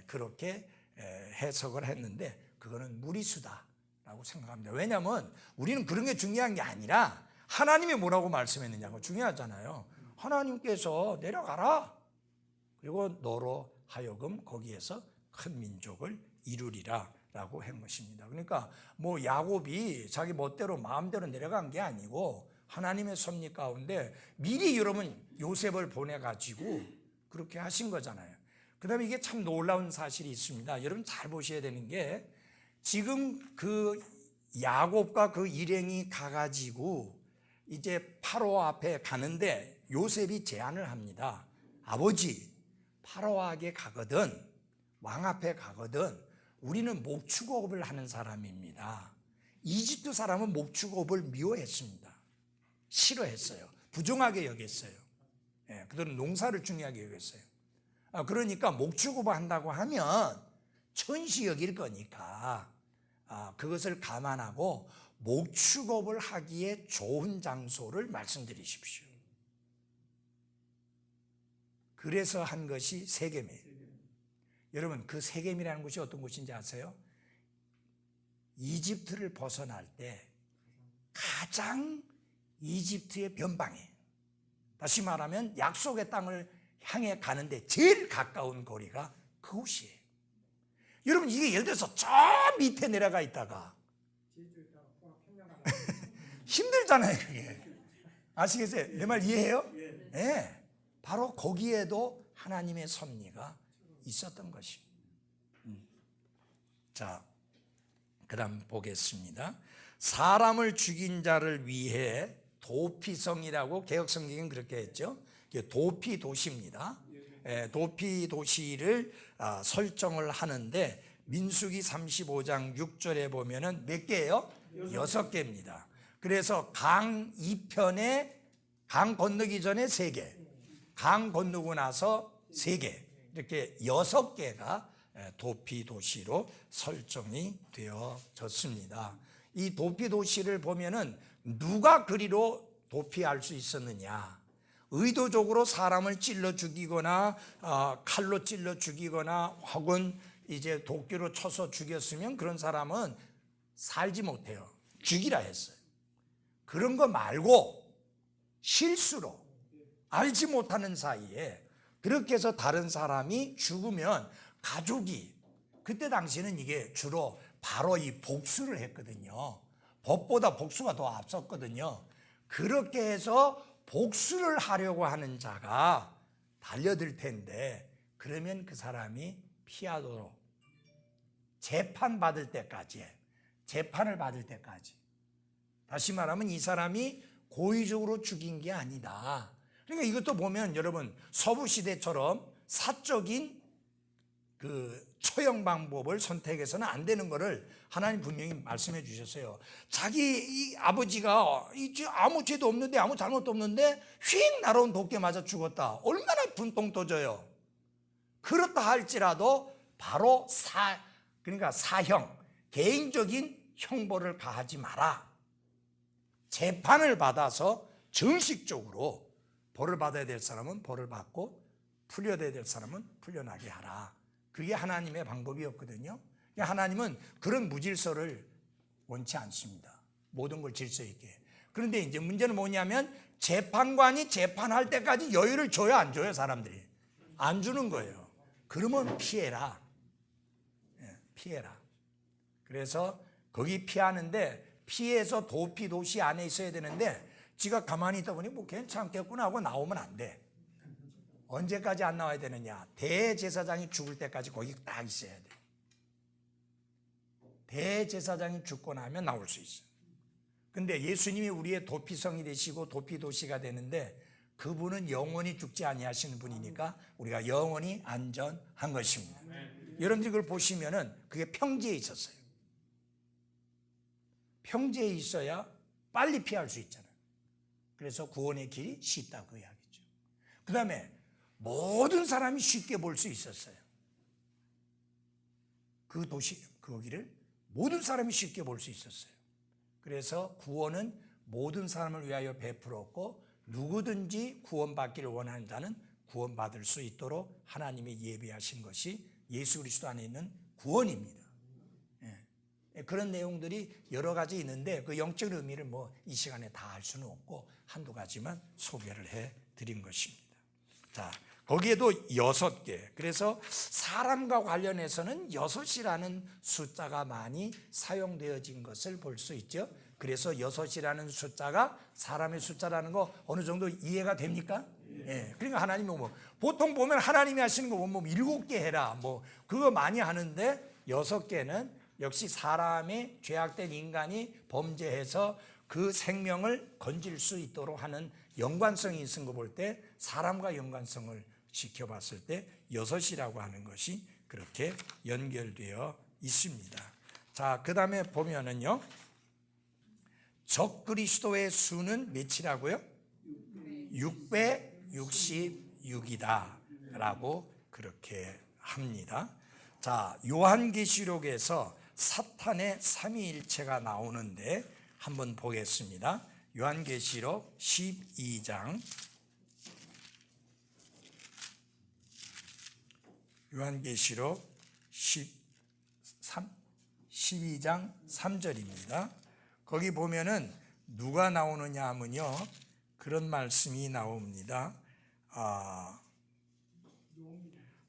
그렇게 해석을 했는데 그거는 무리수다라고 생각합니다. 왜냐하면 우리는 그런 게 중요한 게 아니라 하나님이 뭐라고 말씀했느냐가 중요하잖아요. 하나님께서 내려가라. 그리고 너로 하여금 거기에서 큰 민족을 이루리라 라고 한 것입니다. 그러니까 뭐 야곱이 자기 멋대로 마음대로 내려간 게 아니고 하나님의 섭리 가운데 미리 여러분 요셉을 보내가지고 그렇게 하신 거잖아요. 그 다음에 이게 참 놀라운 사실이 있습니다. 여러분 잘 보셔야 되는 게 지금 그 야곱과 그 일행이 가가지고 이제 파로 앞에 가는데 요셉이 제안을 합니다. 아버지, 파로에게 가거든 왕 앞에 가거든 우리는 목축업을 하는 사람입니다. 이집트 사람은 목축업을 미워했습니다. 싫어했어요. 부정하게 여겼어요. 그들은 농사를 중요하게 여겼어요. 그러니까 목축업을 한다고 하면 천시 여길 거니까 그것을 감안하고 목축업을 하기에 좋은 장소를 말씀드리십시오. 그래서 한 것이 세겜이에요. 여러분 그 세겜이라는 곳이 어떤 곳인지 아세요? 이집트를 벗어날 때 가장 이집트의 변방에 다시 말하면 약속의 땅을 향해 가는데 제일 가까운 거리가 그곳이에요. 여러분 이게 예를 들어서 저 밑에 내려가 있다가 힘들잖아요 그게. 아시겠어요? 내 말 이해해요? 네. 바로 거기에도 하나님의 섭리가 있었던 것입니다. 자, 그 다음 보겠습니다. 사람을 죽인 자를 위해 도피성이라고 개혁성경은 그렇게 했죠. 도피도시입니다. 도피도시를 설정을 하는데 민수기 35장 6절에 보면은 몇 개예요? 6개입니다. 그래서 강 2편에 강 건너기 전에 3개, 강 건너고 나서 3개, 이렇게 6개가 도피도시로 설정이 되어졌습니다. 이 도피도시를 보면은 누가 그리로 도피할 수 있었느냐? 의도적으로 사람을 찔러 죽이거나 칼로 찔러 죽이거나 혹은 이제 도끼로 쳐서 죽였으면 그런 사람은 살지 못해요. 죽이라 했어요. 그런 거 말고 실수로 알지 못하는 사이에 그렇게 해서 다른 사람이 죽으면 가족이 그때 당시는 이게 주로 바로 이 복수를 했거든요. 법보다 복수가 더 앞섰거든요. 그렇게 해서 복수를 하려고 하는 자가 달려들 텐데 그러면 그 사람이 피하도록 재판을 받을 때까지 다시 말하면 이 사람이 고의적으로 죽인 게 아니다. 그러니까 이것도 보면 여러분 서부시대처럼 사적인 그 처형 방법을 선택해서는 안 되는 것을 하나님 분명히 말씀해 주셨어요. 자기 이 아버지가 아무 죄도 없는데 아무 잘못도 없는데 휙 날아온 도끼에 맞아 죽었다. 얼마나 분통 터져요. 그렇다 할지라도 바로 그러니까 사형, 개인적인 형벌을 가하지 마라. 재판을 받아서 정식적으로 벌을 받아야 될 사람은 벌을 받고 풀려야 될 사람은 풀려나게 하라. 그게 하나님의 방법이었거든요. 하나님은 그런 무질서를 원치 않습니다. 모든 걸 질서 있게. 그런데 이제 문제는 뭐냐면 재판관이 재판할 때까지 여유를 줘요, 안 줘요, 사람들이? 안 주는 거예요. 그러면 피해라. 피해라. 그래서 거기 피하는데 피해서 도시 안에 있어야 되는데 지가 가만히 있다 보니 뭐 괜찮겠구나 하고 나오면 안 돼. 언제까지 안 나와야 되느냐? 대제사장이 죽을 때까지 거기 딱 있어야 돼. 대제사장이 죽고 나면 나올 수 있어. 근데 예수님이 우리의 도피성이 되시고 도피도시가 되는데 그분은 영원히 죽지 아니하시는 분이니까 우리가 영원히 안전한 것입니다. 여러분들이 그걸 보시면은 그게 평지에 있었어요. 평지에 있어야 빨리 피할 수 있잖아요. 그래서 구원의 길이 쉽다 그 이야기죠. 그 다음에 모든 사람이 쉽게 볼 수 있었어요. 그 도시, 거기를 모든 사람이 쉽게 볼 수 있었어요. 그래서 구원은 모든 사람을 위하여 베풀었고 누구든지 구원받기를 원하는 자는 구원받을 수 있도록 하나님이 예비하신 것이 예수 그리스도 안에 있는 구원입니다. 그런 내용들이 여러 가지 있는데 그 영적 의미를 뭐 이 시간에 다 알 수는 없고 한두 가지만 소개를 해 드린 것입니다. 자, 거기에도 6개. 그래서 사람과 관련해서는 6이라는 숫자가 많이 사용되어진 것을 볼 수 있죠. 그래서 6이라는 숫자가 사람의 숫자라는 거 어느 정도 이해가 됩니까? 예. 그러니까 하나님이 뭐 보통 보면 하나님이 하시는 거 보면 7개 해라 뭐 그거 많이 하는데 6개는 역시 사람의 죄악된 인간이 범죄해서 그 생명을 건질 수 있도록 하는 연관성이 있는 거 볼 때 사람과 연관성을 지켜봤을 때 6이라고 하는 것이 그렇게 연결되어 있습니다. 자, 그 다음에 보면은요, 적그리스도의 수는 몇이라고요? 666이다 라고 그렇게 합니다. 자, 요한계시록에서 사탄의 삼위일체가 나오는데 한번 보겠습니다. 요한계시록 12장 요한계시록 12장 3절입니다. 거기 보면은 누가 나오느냐 하면요, 그런 말씀이 나옵니다.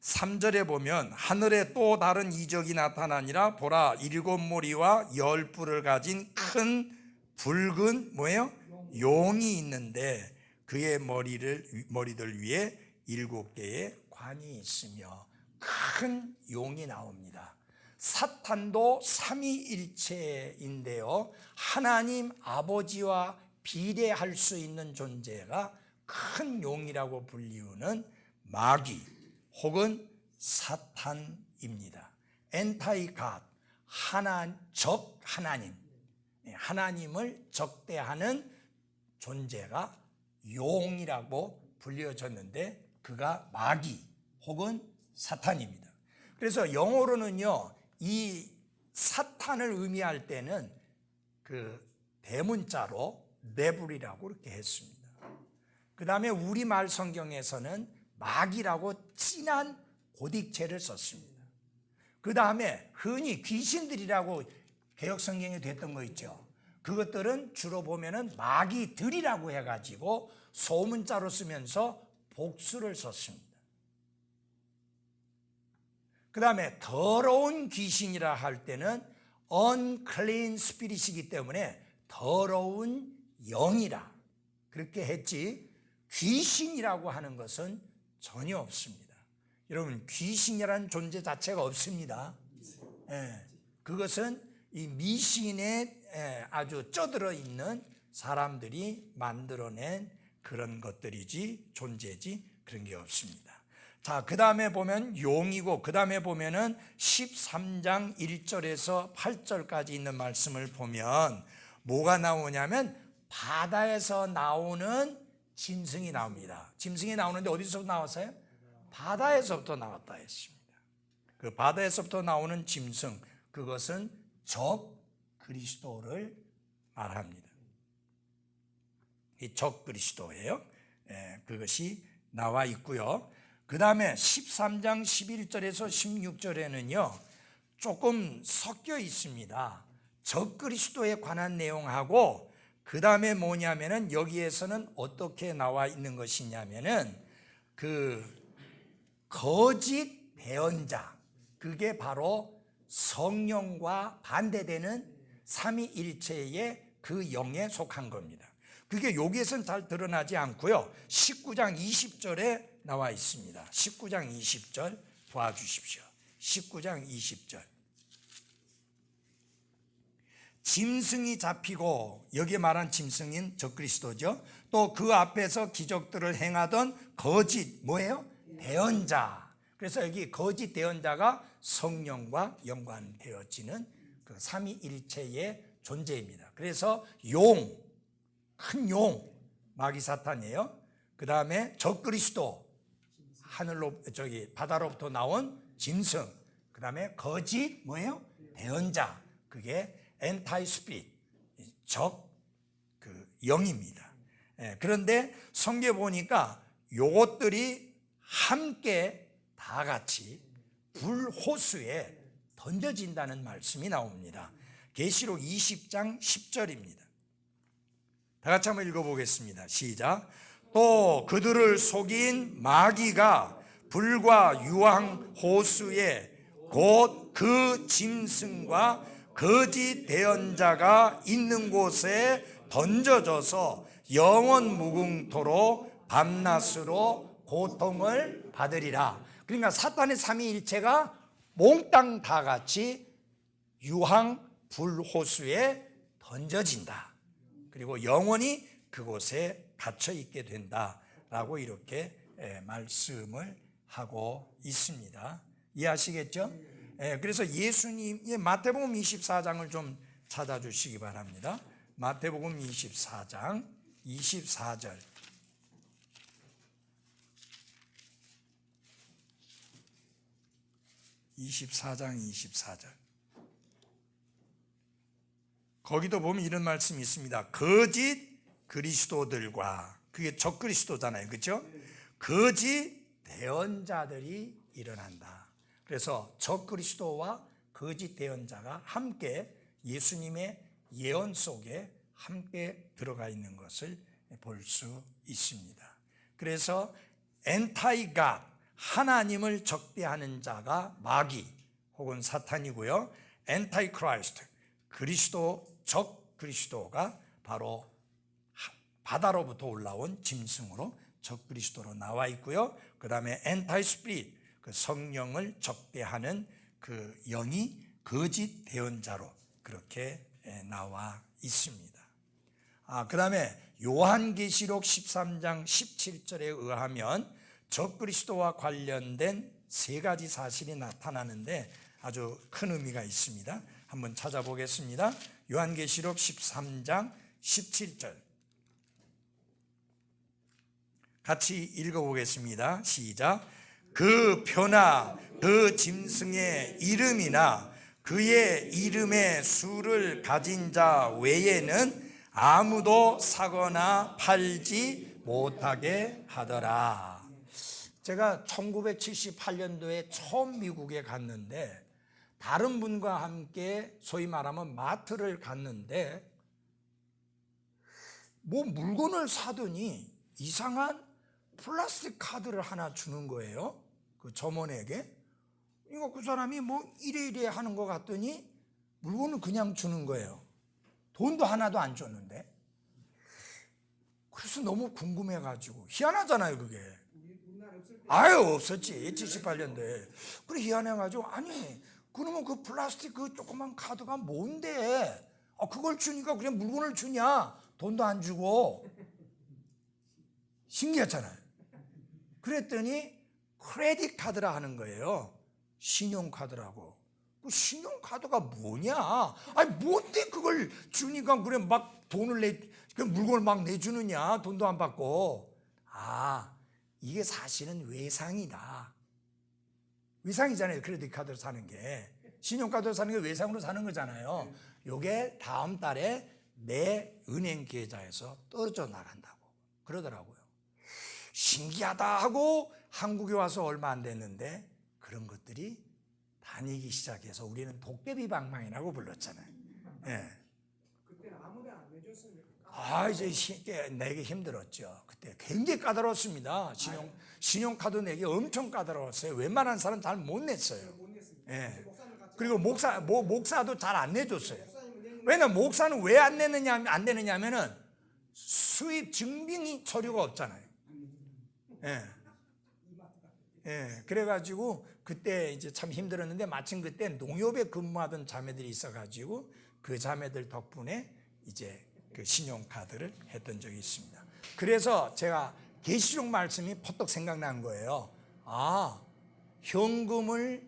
3절에 보면 하늘에 또 다른 이적이 나타나니라. 보라, 7머리와 10뿔을 가진 큰 붉은 뭐예요? 용이 있는데 그의 머리들 위에 7개의 관이 있으며 큰 용이 나옵니다. 사탄도 삼위일체인데요, 하나님 아버지와 비례할 수 있는 존재가 큰 용이라고 불리우는 마귀 혹은 사탄입니다. 엔타이 갓, 적 하나님, 하나님을 적대하는 존재가 용이라고 불려졌는데 그가 마귀 혹은 사탄입니다. 그래서 영어로는요, 이 사탄을 의미할 때는 그 대문자로 데블이라고 이렇게 했습니다. 그 다음에 우리말 성경에서는 마귀라고 진한 고딕체를 썼습니다. 그 다음에 흔히 귀신들이라고 개역 성경에 됐던 거 있죠. 그것들은 주로 보면은 마귀들이라고 해가지고 소문자로 쓰면서 복수를 썼습니다. 그 다음에 더러운 귀신이라 할 때는 unclean spirit이기 때문에 더러운 영이라 그렇게 했지, 귀신이라고 하는 것은 전혀 없습니다. 여러분, 귀신이라는 존재 자체가 없습니다. 그것은 이 미신에 아주 쩌들어 있는 사람들이 만들어낸 그런 것들이지 존재지 그런 게 없습니다. 자, 그 다음에 보면 용이고, 그 다음에 보면은 13장 1절에서 8절까지 있는 말씀을 보면 뭐가 나오냐면 바다에서 나오는 짐승이 나옵니다. 짐승이 나오는데 어디서 나왔어요? 바다에서부터 나왔다 했습니다. 그 바다에서부터 나오는 짐승, 그것은 적 그리스도를 말합니다. 이 적 그리스도예요. 그것이 나와 있고요. 그 다음에 13장 11절에서 16절에는요 조금 섞여 있습니다. 적 그리스도에 관한 내용하고, 그 다음에 뭐냐면은 여기에서는 어떻게 나와 있는 것이냐면은 그 거짓 대언자, 그게 바로 성령과 반대되는 삼위일체의 그 영에 속한 겁니다. 그게 여기에서는 잘 드러나지 않고요, 19장 20절에 나와 있습니다. 19장 20절 도와주십시오. 19장 20절. 짐승이 잡히고, 여기에 말한 짐승인 적그리스도죠. 또 그 앞에서 기적들을 행하던 거짓 뭐예요? 대언자. 그래서 여기 거짓 대언자가 성령과 연관되어지는 그 삼위일체의 존재입니다. 그래서 용, 큰 용, 마귀 사탄이에요. 그 다음에 적그리스도, 하늘로 바다로부터 나온 짐승, 그 다음에 거짓 뭐예요? 대언자, 그게 엔타이 스피릿, 적 그 영입니다. 그런데 성경에 보니까 요것들이 함께 다 같이 불호수에 던져진다는 말씀이 나옵니다. 계시록 20장 10절입니다. 다 같이 한번 읽어보겠습니다. 시작. 또 그들을 속인 마귀가 불과 유황 호수에 곧 그 짐승과 거짓 대언자가 있는 곳에 던져져서 영원 무궁토로 밤낮으로 고통을 받으리라. 그러니까 사탄의 삼위일체가 몽땅 다 같이 유황 불호수에 던져진다. 그리고 영원히 그곳에 갇혀 있게 된다라고 이렇게 말씀을 하고 있습니다. 이해하시겠죠? 그래서 예수님 마태복음 24장을 좀 찾아주시기 바랍니다. 마태복음 24장 24절. 거기도 보면 이런 말씀이 있습니다. 거짓 그리스도들과, 그게 적그리스도잖아요, 그렇죠? 거짓 대언자들이 일어난다. 그래서 적그리스도와 거짓 대언자가 함께 예수님의 예언 속에 함께 들어가 있는 것을 볼 수 있습니다. 그래서 엔타이 갓, 하나님을 적대하는 자가 마귀 혹은 사탄이고요. 엔타이 크라이스트, 그리스도, 적 그리스도가 바로 바다로부터 올라온 짐승으로 적 그리스도로 나와 있고요. 그 다음에 엔타이 스피릿, 그 성령을 적대하는 그 영이 거짓 대언자로 그렇게 나와 있습니다. 그 다음에 요한계시록 13장 17절에 의하면 적그리스도와 관련된 세 가지 사실이 나타나는데 아주 큰 의미가 있습니다. 한번 찾아보겠습니다. 요한계시록 13장 17절 같이 읽어보겠습니다. 시작. 그 표나 그 짐승의 이름이나 그의 이름의 수를 가진 자 외에는 아무도 사거나 팔지 못하게 하더라. 제가 1978년도에 처음 미국에 갔는데 다른 분과 함께 소위 말하면 마트를 갔는데 뭐 물건을 사더니 이상한 플라스틱 카드를 하나 주는 거예요. 그 점원에게. 이거 그 사람이 뭐 이래 하는 것 같더니 물건을 그냥 주는 거예요. 돈도 하나도 안 줬는데. 그래서 너무 궁금해가지고 희한하잖아요 그게. 아유 없었지 78년도에. 그래 희한해가지고 아니 그러면 그 플라스틱 그 조그만 카드가 뭔데 그걸 주니까 그냥 물건을 주냐 돈도 안 주고. 신기했잖아요. 그랬더니 크레딧 카드라 하는 거예요. 신용카드라고. 그 신용카드가 뭐냐? 아니 뭔데 그걸 주니까 그래 막 돈을 그 물건을 막 내주느냐? 돈도 안 받고. 이게 사실은 외상이다. 외상이잖아요. 크레딧 카드를 사는 게. 신용카드를 사는 게 외상으로 사는 거잖아요. 요게 다음 달에 내 은행 계좌에서 떨어져 나간다고 그러더라고요. 신기하다 하고 한국에 와서 얼마 안 됐는데 그런 것들이 다니기 시작해서 우리는 도깨비 방망이라고 불렀잖아요. 예. 그때는 아무도 안 내줬으니까. 이제 내기 힘들었죠. 그때 굉장히 까다로웠습니다. 신용카드 내기 엄청 까다로웠어요. 웬만한 사람 잘 못 냈어요. 못 냈습니다. 예. 그리고 목사도 잘 안 내줬어요. 왜냐면 목사는 왜 안 내느냐면은 수입 증빙이 서류가 없잖아요. 그래가지고 그때 이제 참 힘들었는데 마침 그때 농협에 근무하던 자매들이 있어가지고 그 자매들 덕분에 이제 그 신용카드를 했던 적이 있습니다. 그래서 제가 계시록 말씀이 퍼뜩 생각난 거예요. 현금을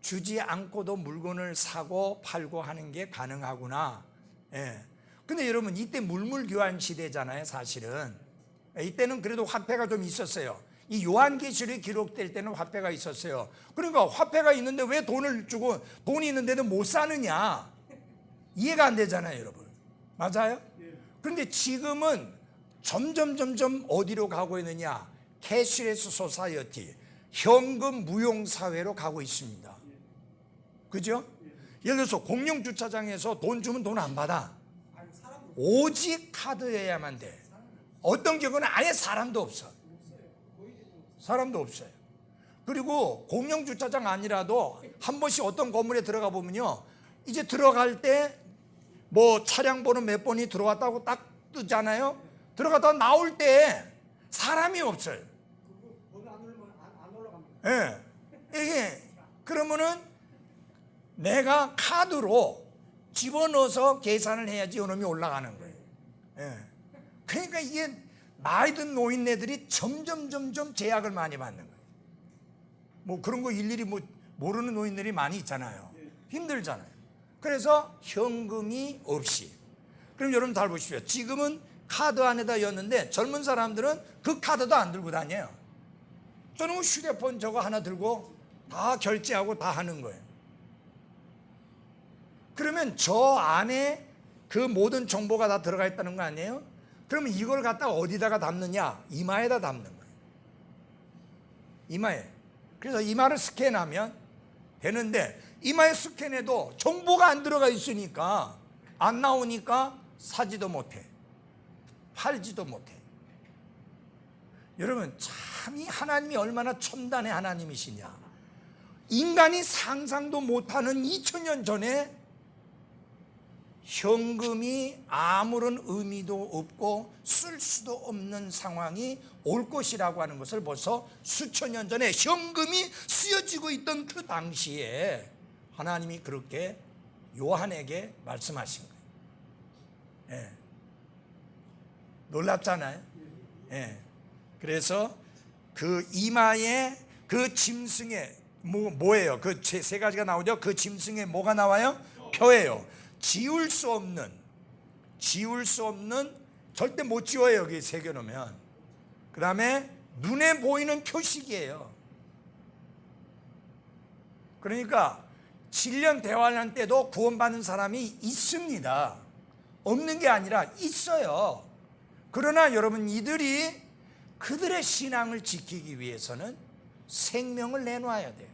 주지 않고도 물건을 사고 팔고 하는 게 가능하구나. 근데 여러분 이때 물물교환 시대잖아요 사실은. 이때는 그래도 화폐가 좀 있었어요. 이 요한계시록이 기록될 때는 화폐가 있었어요. 그러니까 화폐가 있는데 왜 돈을 주고 돈이 있는데도 못 사느냐. 이해가 안 되잖아요 여러분. 맞아요? 그런데 지금은 점점 어디로 가고 있느냐. 캐시레스 소사이어티, 현금 무용 사회로 가고 있습니다. 그죠? 예를 들어서 공영주차장에서 돈 주면 돈 안 받아. 오직 카드여야만 돼. 어떤 경우는 아예 사람도 없어. 사람도 없어요. 그리고 공영 주차장 아니라도 한 번씩 어떤 건물에 들어가 보면요, 이제 들어갈 때 뭐 차량 번호 몇 번이 들어왔다고 딱 뜨잖아요. 들어갔다 나올 때 사람이 없어요. 번호 안 누르면 안 올라갑니다. 예. 이게 그러면은 내가 카드로 집어넣어서 계산을 해야지 요놈이 올라가는 거예요. 예. 그러니까 이게 나이 든 노인네들이 점점 제약을 많이 받는 거예요. 뭐 그런 거 일일이 뭐 모르는 노인들이 많이 있잖아요. 힘들잖아요. 그래서 현금이 없이. 그럼 여러분 잘 보십시오. 지금은 카드 안에다 였는데 젊은 사람들은 그 카드도 안 들고 다녀요. 저는 휴대폰 저거 하나 들고 다 결제하고 다 하는 거예요. 그러면 저 안에 그 모든 정보가 다 들어가 있다는 거 아니에요? 그러면 이걸 갖다가 어디다가 담느냐? 이마에다 담는 거예요. 이마에. 그래서 이마를 스캔하면 되는데, 이마에 스캔해도 정보가 안 들어가 있으니까, 안 나오니까 사지도 못해, 팔지도 못해. 여러분, 참 이 하나님이 얼마나 첨단의 하나님이시냐. 인간이 상상도 못하는 2000년 전에 현금이 아무런 의미도 없고 쓸 수도 없는 상황이 올 것이라고 하는 것을 벌써 수천 년 전에 현금이 쓰여지고 있던 그 당시에 하나님이 그렇게 요한에게 말씀하신 거예요. 예. 놀랍잖아요. 예. 그래서 그 이마에 그 짐승에 뭐예요? 그 세 가지가 나오죠. 그 짐승에 뭐가 나와요? 표예요. 지울 수 없는 절대 못 지워요. 여기 새겨놓으면. 그 다음에 눈에 보이는 표식이에요. 그러니까 7년 대환란 때도 구원받는 사람이 있습니다. 없는 게 아니라 있어요. 그러나 여러분, 이들이 그들의 신앙을 지키기 위해서는 생명을 내놔야 돼요.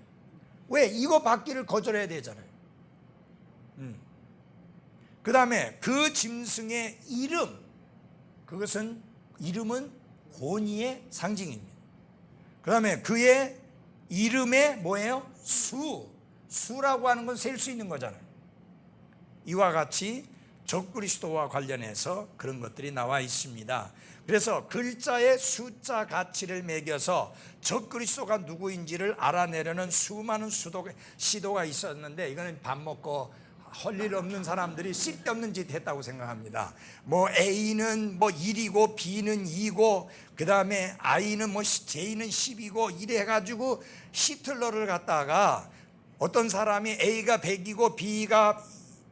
왜? 이거 받기를 거절해야 되잖아요. 그 다음에 그 짐승의 이름, 그것은 이름은 권위의 상징입니다. 그 다음에 그의 이름에 뭐예요? 수라고 하는 건 셀 수 있는 거잖아요. 이와 같이 적그리스도와 관련해서 그런 것들이 나와 있습니다. 그래서 글자의 숫자 가치를 매겨서 적그리스도가 누구인지를 알아내려는 수많은 시도가 있었는데, 이거는 밥 먹고 할 일 없는 사람들이 쓸데없는 짓 했다고 생각합니다. 뭐 A는 뭐 1이고 B는 2고 그 다음에 I는 뭐 J는 10이고 이래 해가지고 히틀러를 갖다가, 어떤 사람이 A가 100이고 B가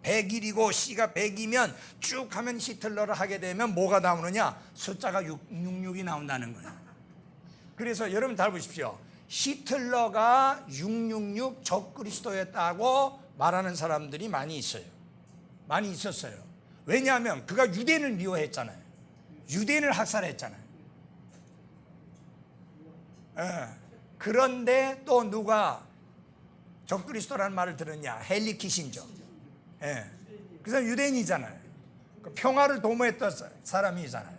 101이고 C가 100이면 쭉 하면 히틀러를 하게 되면 뭐가 나오느냐? 숫자가 666이 나온다는 거예요. 그래서 여러분 잘 보십시오. 히틀러가 666 적그리스도였다고 말하는 사람들이 많이 있어요. 많이 있었어요. 왜냐하면 그가 유대인을 미워했잖아요. 유대인을 학살했잖아요. 그런데 또 누가 적그리스도라는 말을 들었냐? 헨리 키신저. 그래서 유대인이잖아요. 평화를 도모했던 사람이잖아요.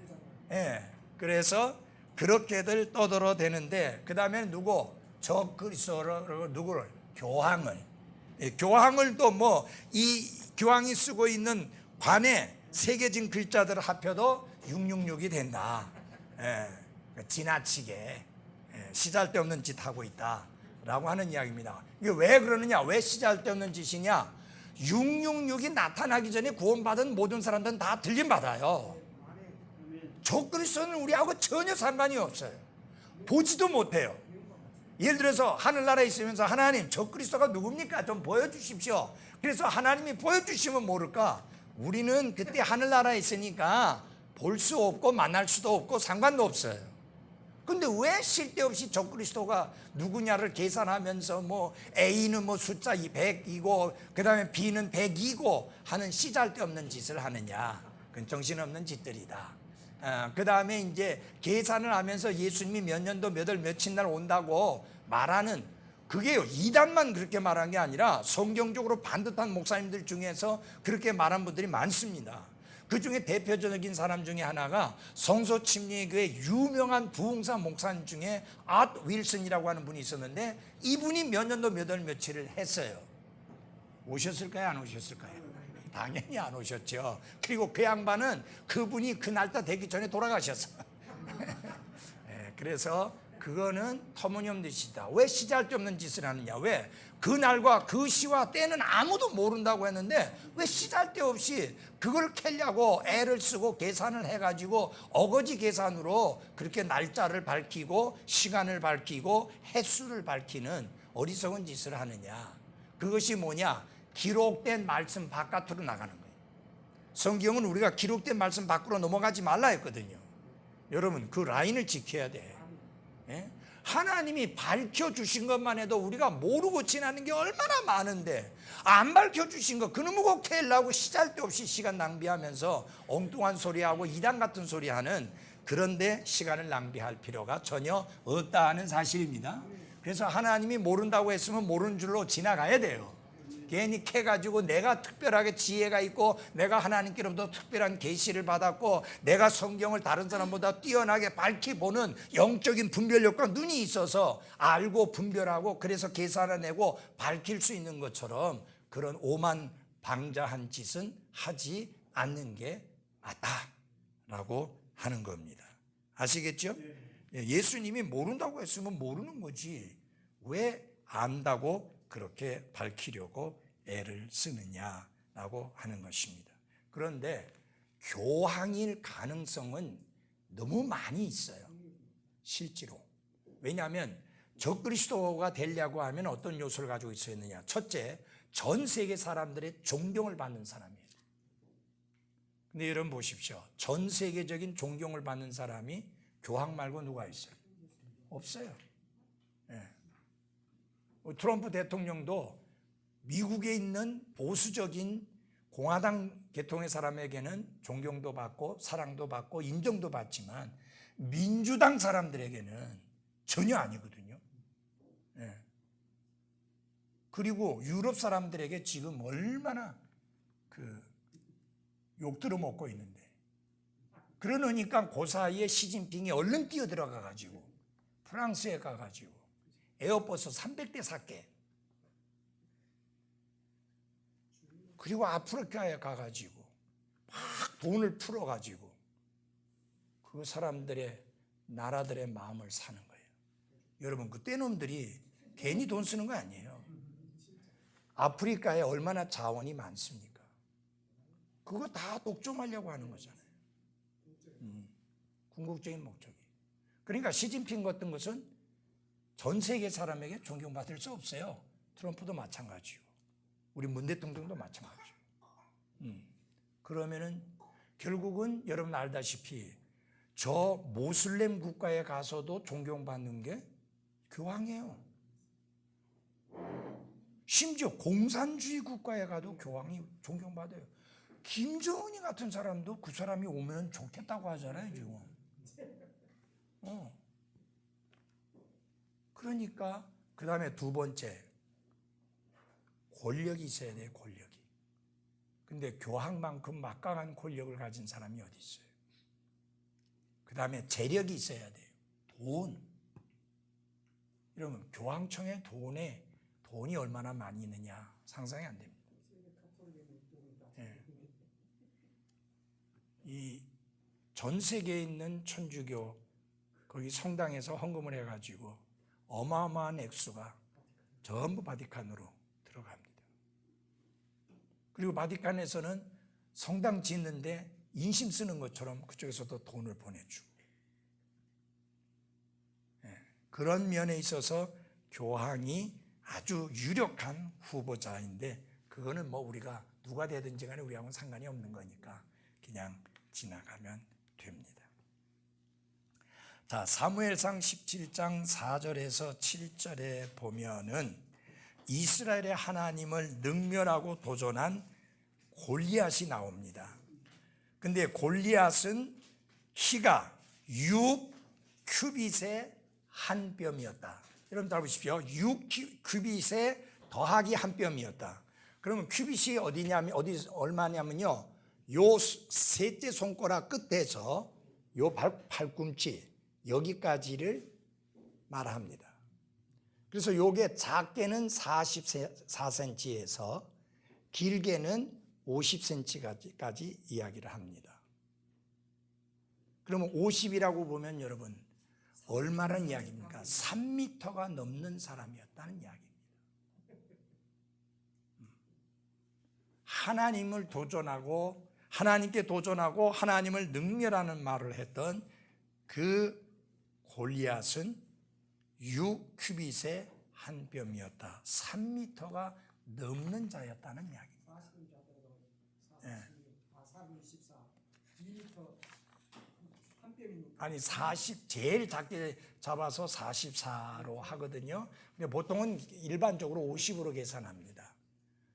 그래서 그렇게들 떠들어대는데, 그 다음에 누구? 적그리스도를 누구를? 교황을. 교황을 또 뭐 이 교황이 쓰고 있는 관에 새겨진 글자들을 합혀도 666이 된다. 지나치게 시잘데없는 짓 하고 있다라고 하는 이야기입니다. 이게 왜 그러느냐? 왜 시잘데없는 짓이냐? 666이 나타나기 전에 구원받은 모든 사람들은 다 들림받아요. 적그리스도는 우리하고 전혀 상관이 없어요. 보지도 못해요. 예를 들어서 하늘나라에 있으면서 하나님, 적그리스도가 누굽니까? 좀 보여주십시오. 그래서 하나님이 보여주시면 모를까? 우리는 그때 하늘나라에 있으니까 볼 수 없고 만날 수도 없고 상관도 없어요. 근데 왜 쓸데없이 적그리스도가 누구냐를 계산하면서 뭐 A는 뭐 숫자 100이고 그 다음에 B는 100이고 하는 시잘데없는 짓을 하느냐? 그건 정신없는 짓들이다. 그 다음에 이제 계산을 하면서 예수님이 몇 년도 몇 월 며칠 날 온다고 말하는, 그게요, 이단만 그렇게 말한 게 아니라 성경적으로 반듯한 목사님들 중에서 그렇게 말한 분들이 많습니다. 그 중에 대표적인 사람 중에 하나가 성소 침례교회 유명한 부흥사 목사님 중에 앗 윌슨이라고 하는 분이 있었는데, 이분이 몇 년도 몇 월 며칠을 했어요. 오셨을까요? 안 오셨을까요? 당연히 안 오셨죠. 그리고 그 양반은 그분이 그 날짜 되기 전에 돌아가셨어. 그래서 그거는 터무니없는 짓이다. 왜 시잘데없는 짓을 하느냐? 왜? 그 날과 그 시와 때는 아무도 모른다고 했는데 왜 시잘데없이 그걸 캐려고 애를 쓰고 계산을 해가지고 어거지 계산으로 그렇게 날짜를 밝히고 시간을 밝히고 횟수를 밝히는 어리석은 짓을 하느냐? 그것이 뭐냐? 기록된 말씀 바깥으로 나가는 거예요. 성경은 우리가 기록된 말씀 밖으로 넘어가지 말라 했거든요. 여러분, 그 라인을 지켜야 돼. 예? 하나님이 밝혀주신 것만 해도 우리가 모르고 지나는 게 얼마나 많은데, 안 밝혀주신 거 그놈의 꼭 캐려고 시잘데없이 시간 낭비하면서 엉뚱한 소리하고 이단 같은 소리하는, 그런데 시간을 낭비할 필요가 전혀 없다 하는 사실입니다. 그래서 하나님이 모른다고 했으면 모르는 줄로 지나가야 돼요. 괜히 캐가지고 내가 특별하게 지혜가 있고 내가 하나님께로부터 특별한 계시를 받았고 내가 성경을 다른 사람보다 뛰어나게 밝히보는 영적인 분별력과 눈이 있어서 알고 분별하고 그래서 계산해내고 밝힐 수 있는 것처럼 그런 오만방자한 짓은 하지 않는 게 맞다라고 하는 겁니다. 아시겠죠? 예수님이 모른다고 했으면 모르는 거지 왜 안다고 그렇게 밝히려고 애를 쓰느냐라고 하는 것입니다. 그런데 교황일 가능성은 너무 많이 있어요. 실제로. 왜냐하면 적그리스도가 되려고 하면 어떤 요소를 가지고 있어야 하느냐. 첫째, 전 세계 사람들의 존경을 받는 사람이에요. 근데 여러분 보십시오. 전 세계적인 존경을 받는 사람이 교황 말고 누가 있어요? 없어요. 트럼프 대통령도 미국에 있는 보수적인 공화당 계통의 사람에게는 존경도 받고 사랑도 받고 인정도 받지만 민주당 사람들에게는 전혀 아니거든요. 그리고 유럽 사람들에게 지금 얼마나 욕 들어먹고 있는데, 그러니까 그 사이에 시진핑이 얼른 뛰어들어가 가지고 프랑스에 가가지고 에어버스 300대 샀게. 그리고 아프리카에 가가지고 막 돈을 풀어가지고 그 사람들의 나라들의 마음을 사는 거예요. 여러분, 그 떼놈들이 괜히 돈 쓰는 거 아니에요. 아프리카에 얼마나 자원이 많습니까? 그거 다 독점하려고 하는 거잖아요. 궁극적인 목적이. 그러니까 시진핑 같은 것은 전 세계 사람에게 존경받을 수 없어요. 트럼프도 마찬가지고 우리 문 대통령도 마찬가지고. 그러면은 결국은 여러분 알다시피 저 모슬렘 국가에 가서도 존경받는 게 교황이에요. 심지어 공산주의 국가에 가도 교황이 존경받아요. 김정은이 같은 사람도 그 사람이 오면 좋겠다고 하잖아요, 지금. 그러니까 그 다음에 두 번째, 권력이 있어야 돼요. 권력이. 근데 교황만큼 막강한 권력을 가진 사람이 어디 있어요? 그 다음에 재력이 있어야 돼요. 돈. 이러면 교황청에 돈이 얼마나 많이 있느냐 상상이 안 됩니다. 이 전 세계에 있는 천주교 거기 성당에서 헌금을 해가지고 어마어마한 액수가 전부 바티칸으로 들어갑니다. 그리고 바티칸에서는 성당 짓는데 인심 쓰는 것처럼 그쪽에서도 돈을 보내주고, 그런 면에 있어서 교황이 아주 유력한 후보자인데, 그거는 뭐 우리가 누가 되든지 간에 우리하고는 상관이 없는 거니까 그냥 지나가면 됩니다. 자, 사무엘상 17장 4절에서 7절에 보면은 이스라엘의 하나님을 능멸하고 도전한 골리앗이 나옵니다. 근데 골리앗은 키가 6규빗의 한 뼘이었다. 여러분 잘 보십시오. 6규빗에 더하기 한 뼘이었다. 그러면 규빗이 어디냐면 얼마냐면요. 요 셋째 손가락 끝에서 요 팔꿈치 여기까지를 말합니다. 그래서 요게 작게는 44cm에서 길게는 50cm까지 이야기를 합니다. 그러면 50이라고 보면 여러분 얼마나 이야기입니까? 3m가 넘는 사람이었다는 이야기입니다. 하나님께 도전하고 하나님을 능멸하는 말을 했던 그 골리앗은 6규빗의 한 뼘이었다. 3m가 넘는 자였다는 이야기입니다. 2m 한 뼘이 아니 40 제일 작게 잡아서 44로 하거든요. 근데 보통은 일반적으로 50으로 계산합니다.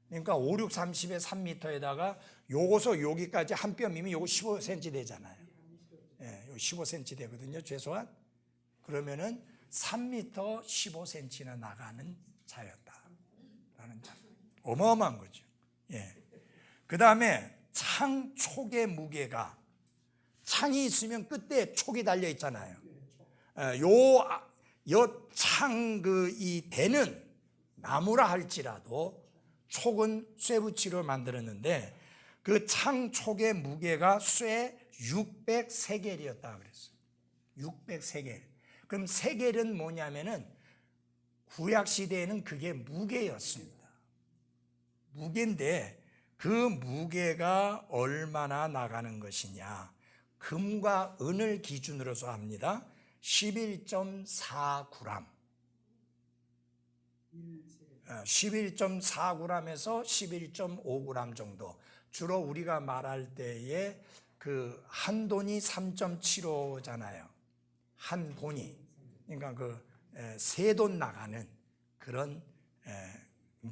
그러니까 5, 6, 30에 3m에다가 요거서 여기까지 한 뼘이면 요거 15cm 되잖아요. 예, 요 15cm 되거든요. 최소한. 그러면은 3m 15cm나 나가는 자였다라는 자. 어마어마한 거죠. 예. 그다음에 창 촉의 무게가 창이 있으면 끝에 촉이 달려 있잖아요. 요창 이 대는 나무라 할지라도 촉은 쇠붙이로 만들었는데 그 창 촉의 무게가 쇠 600세겔이었다 그랬어요. 600세겔. 그럼 세겔은 뭐냐면은 구약 시대에는 그게 무게였습니다. 무게인데 그 무게가 얼마나 나가는 것이냐? 금과 은을 기준으로서 합니다. 11.4g. 11.4g에서 11.5g 정도. 주로 우리가 말할 때에 그 한 돈이 3.75잖아요. 한 돈이. 그러니까 그 세 돈 나가는 그런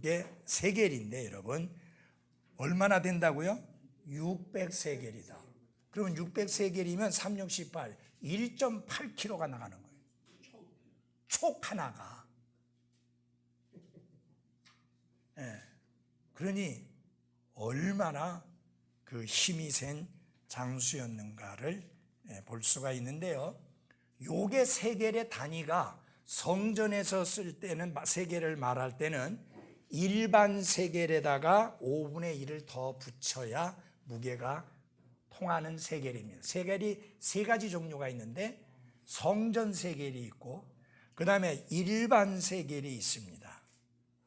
게 세겔인데 여러분 얼마나 된다고요? 600세겔이다. 그러면 600세겔이면 368, 1.8kg가 나가는 거예요. 촉 하나가. 그러니 얼마나 그 힘이 센 장수였는가를 볼 수가 있는데요. 요게 세겔의 단위가 성전에서 쓸 때는 세겔을 말할 때는 일반 세겔에다가 5분의 1을 더 붙여야 무게가 통하는 세겔입니다. 세겔이 세 가지 종류가 있는데 성전 세겔이 있고 그 다음에 일반 세겔이 있습니다.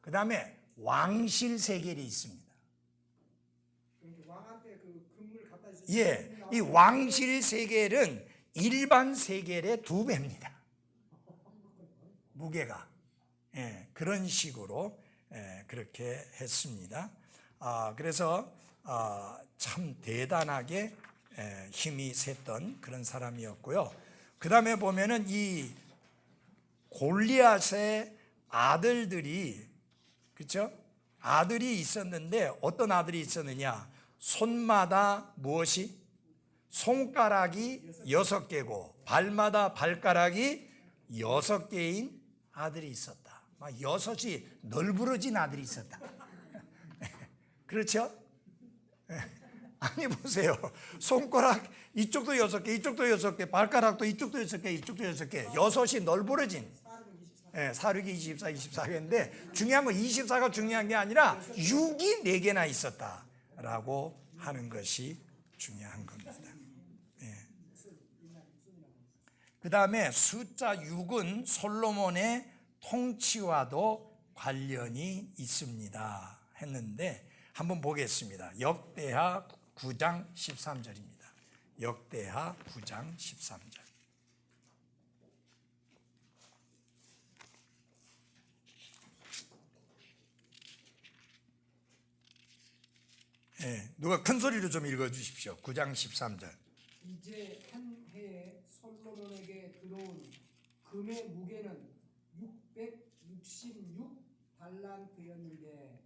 그 다음에 왕실 세겔이 있습니다. 왕한테 그 금을 갖다 주세요. 예, 이 왕실 세겔은 일반 세겔의 2배입니다. 무게가. 예, 그런 식으로 그렇게 했습니다. 그래서 참 대단하게 힘이 셌던 그런 사람이었고요. 그 다음에 보면은 이 골리앗의 아들들이 그렇죠? 아들이 있었는데 어떤 아들이 있었느냐? 손마다 무엇이? 손가락이 6개고 발마다 발가락이 6개인 아들이 있었다. 막 6이 널브러진 아들이 있었다. 그렇죠? 아니 보세요. 손가락 이쪽도 6개, 이쪽도 6개, 발가락도 이쪽도 6개, 이쪽도 6개. 6이 널브러진. 4, 6이 24, 24개인데 중요한 건 24가 중요한 게 아니라 6이 4개나 있었다라고 하는 것이 중요한 겁니다. 그 다음에 숫자 6은 솔로몬의 통치와도 관련이 있습니다 했는데 한번 보겠습니다. 역대하 9장 13절입니다. 역대하 9장 13절. 누가 큰 소리로 좀 읽어주십시오. 9장 13절. 이제 한 해에 솔로몬에게 들어온 금의 무게는 666달란트였는데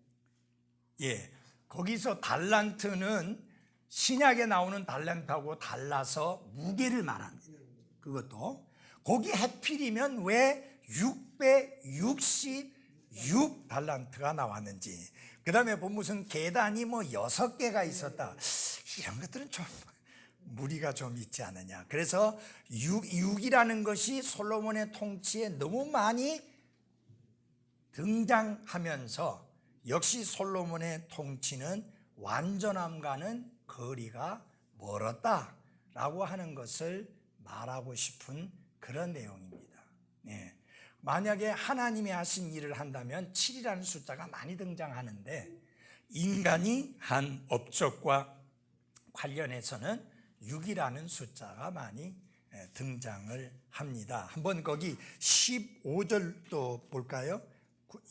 예, 거기서 달란트는 신약에 나오는 달란트하고 달라서 무게를 말합니다. 그것도 거기 해필이면 왜 666달란트가 나왔는지 그 다음에 무슨 계단이 뭐 6개가 있었다. 이런 것들은 좀 무리가 좀 있지 않느냐. 그래서 6이라는 것이 솔로몬의 통치에 너무 많이 등장하면서 역시 솔로몬의 통치는 완전함과는 거리가 멀었다라고 하는 것을 말하고 싶은 그런 내용입니다. 네. 만약에 하나님이 하신 일을 한다면 7이라는 숫자가 많이 등장하는데 인간이 한 업적과 관련해서는 6이라는 숫자가 많이 등장을 합니다. 한번 거기 15절도 볼까요?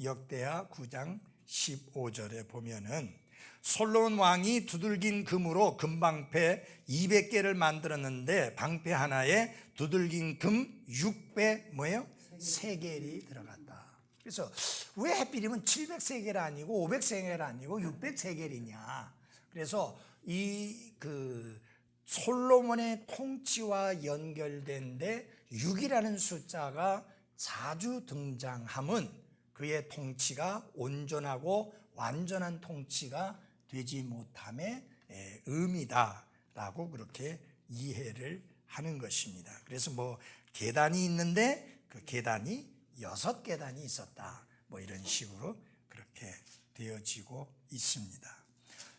역대하 9장 15절에 보면은 솔로몬 왕이 두들긴 금으로 금방패 200개를 만들었는데 방패 하나에 두들긴 금 600 뭐예요? 세겔이 들어갔다. 그래서 왜 하필이면 700세겔 아니고 500세겔 아니고 600세겔이냐? 그래서 이 솔로몬의 통치와 연결된데 6이라는 숫자가 자주 등장함은 그의 통치가 온전하고 완전한 통치가 되지 못함의 의미다라고 그렇게 이해를 하는 것입니다. 그래서 뭐 계단이 있는데 그 계단이 6계단이 있었다. 뭐 이런 식으로 그렇게 되어지고 있습니다.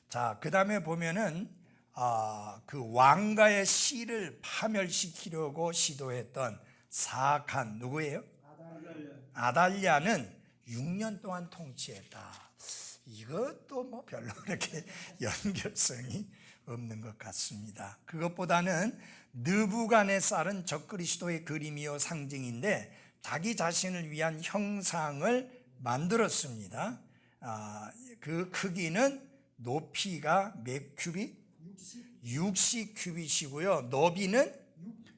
자, 그 다음에 보면은 그 왕가의 씨를 파멸시키려고 시도했던 사악한 누구예요? 아달랴는 6년 동안 통치했다. 이것도 뭐 별로 그렇게 연결성이 없는 것 같습니다. 그것보다는 느부갓네살은 적그리스도의 그림이요 상징인데 자기 자신을 위한 형상을 만들었습니다. 그 크기는 높이가 몇 큐빗? 60큐빗이고요. 너비는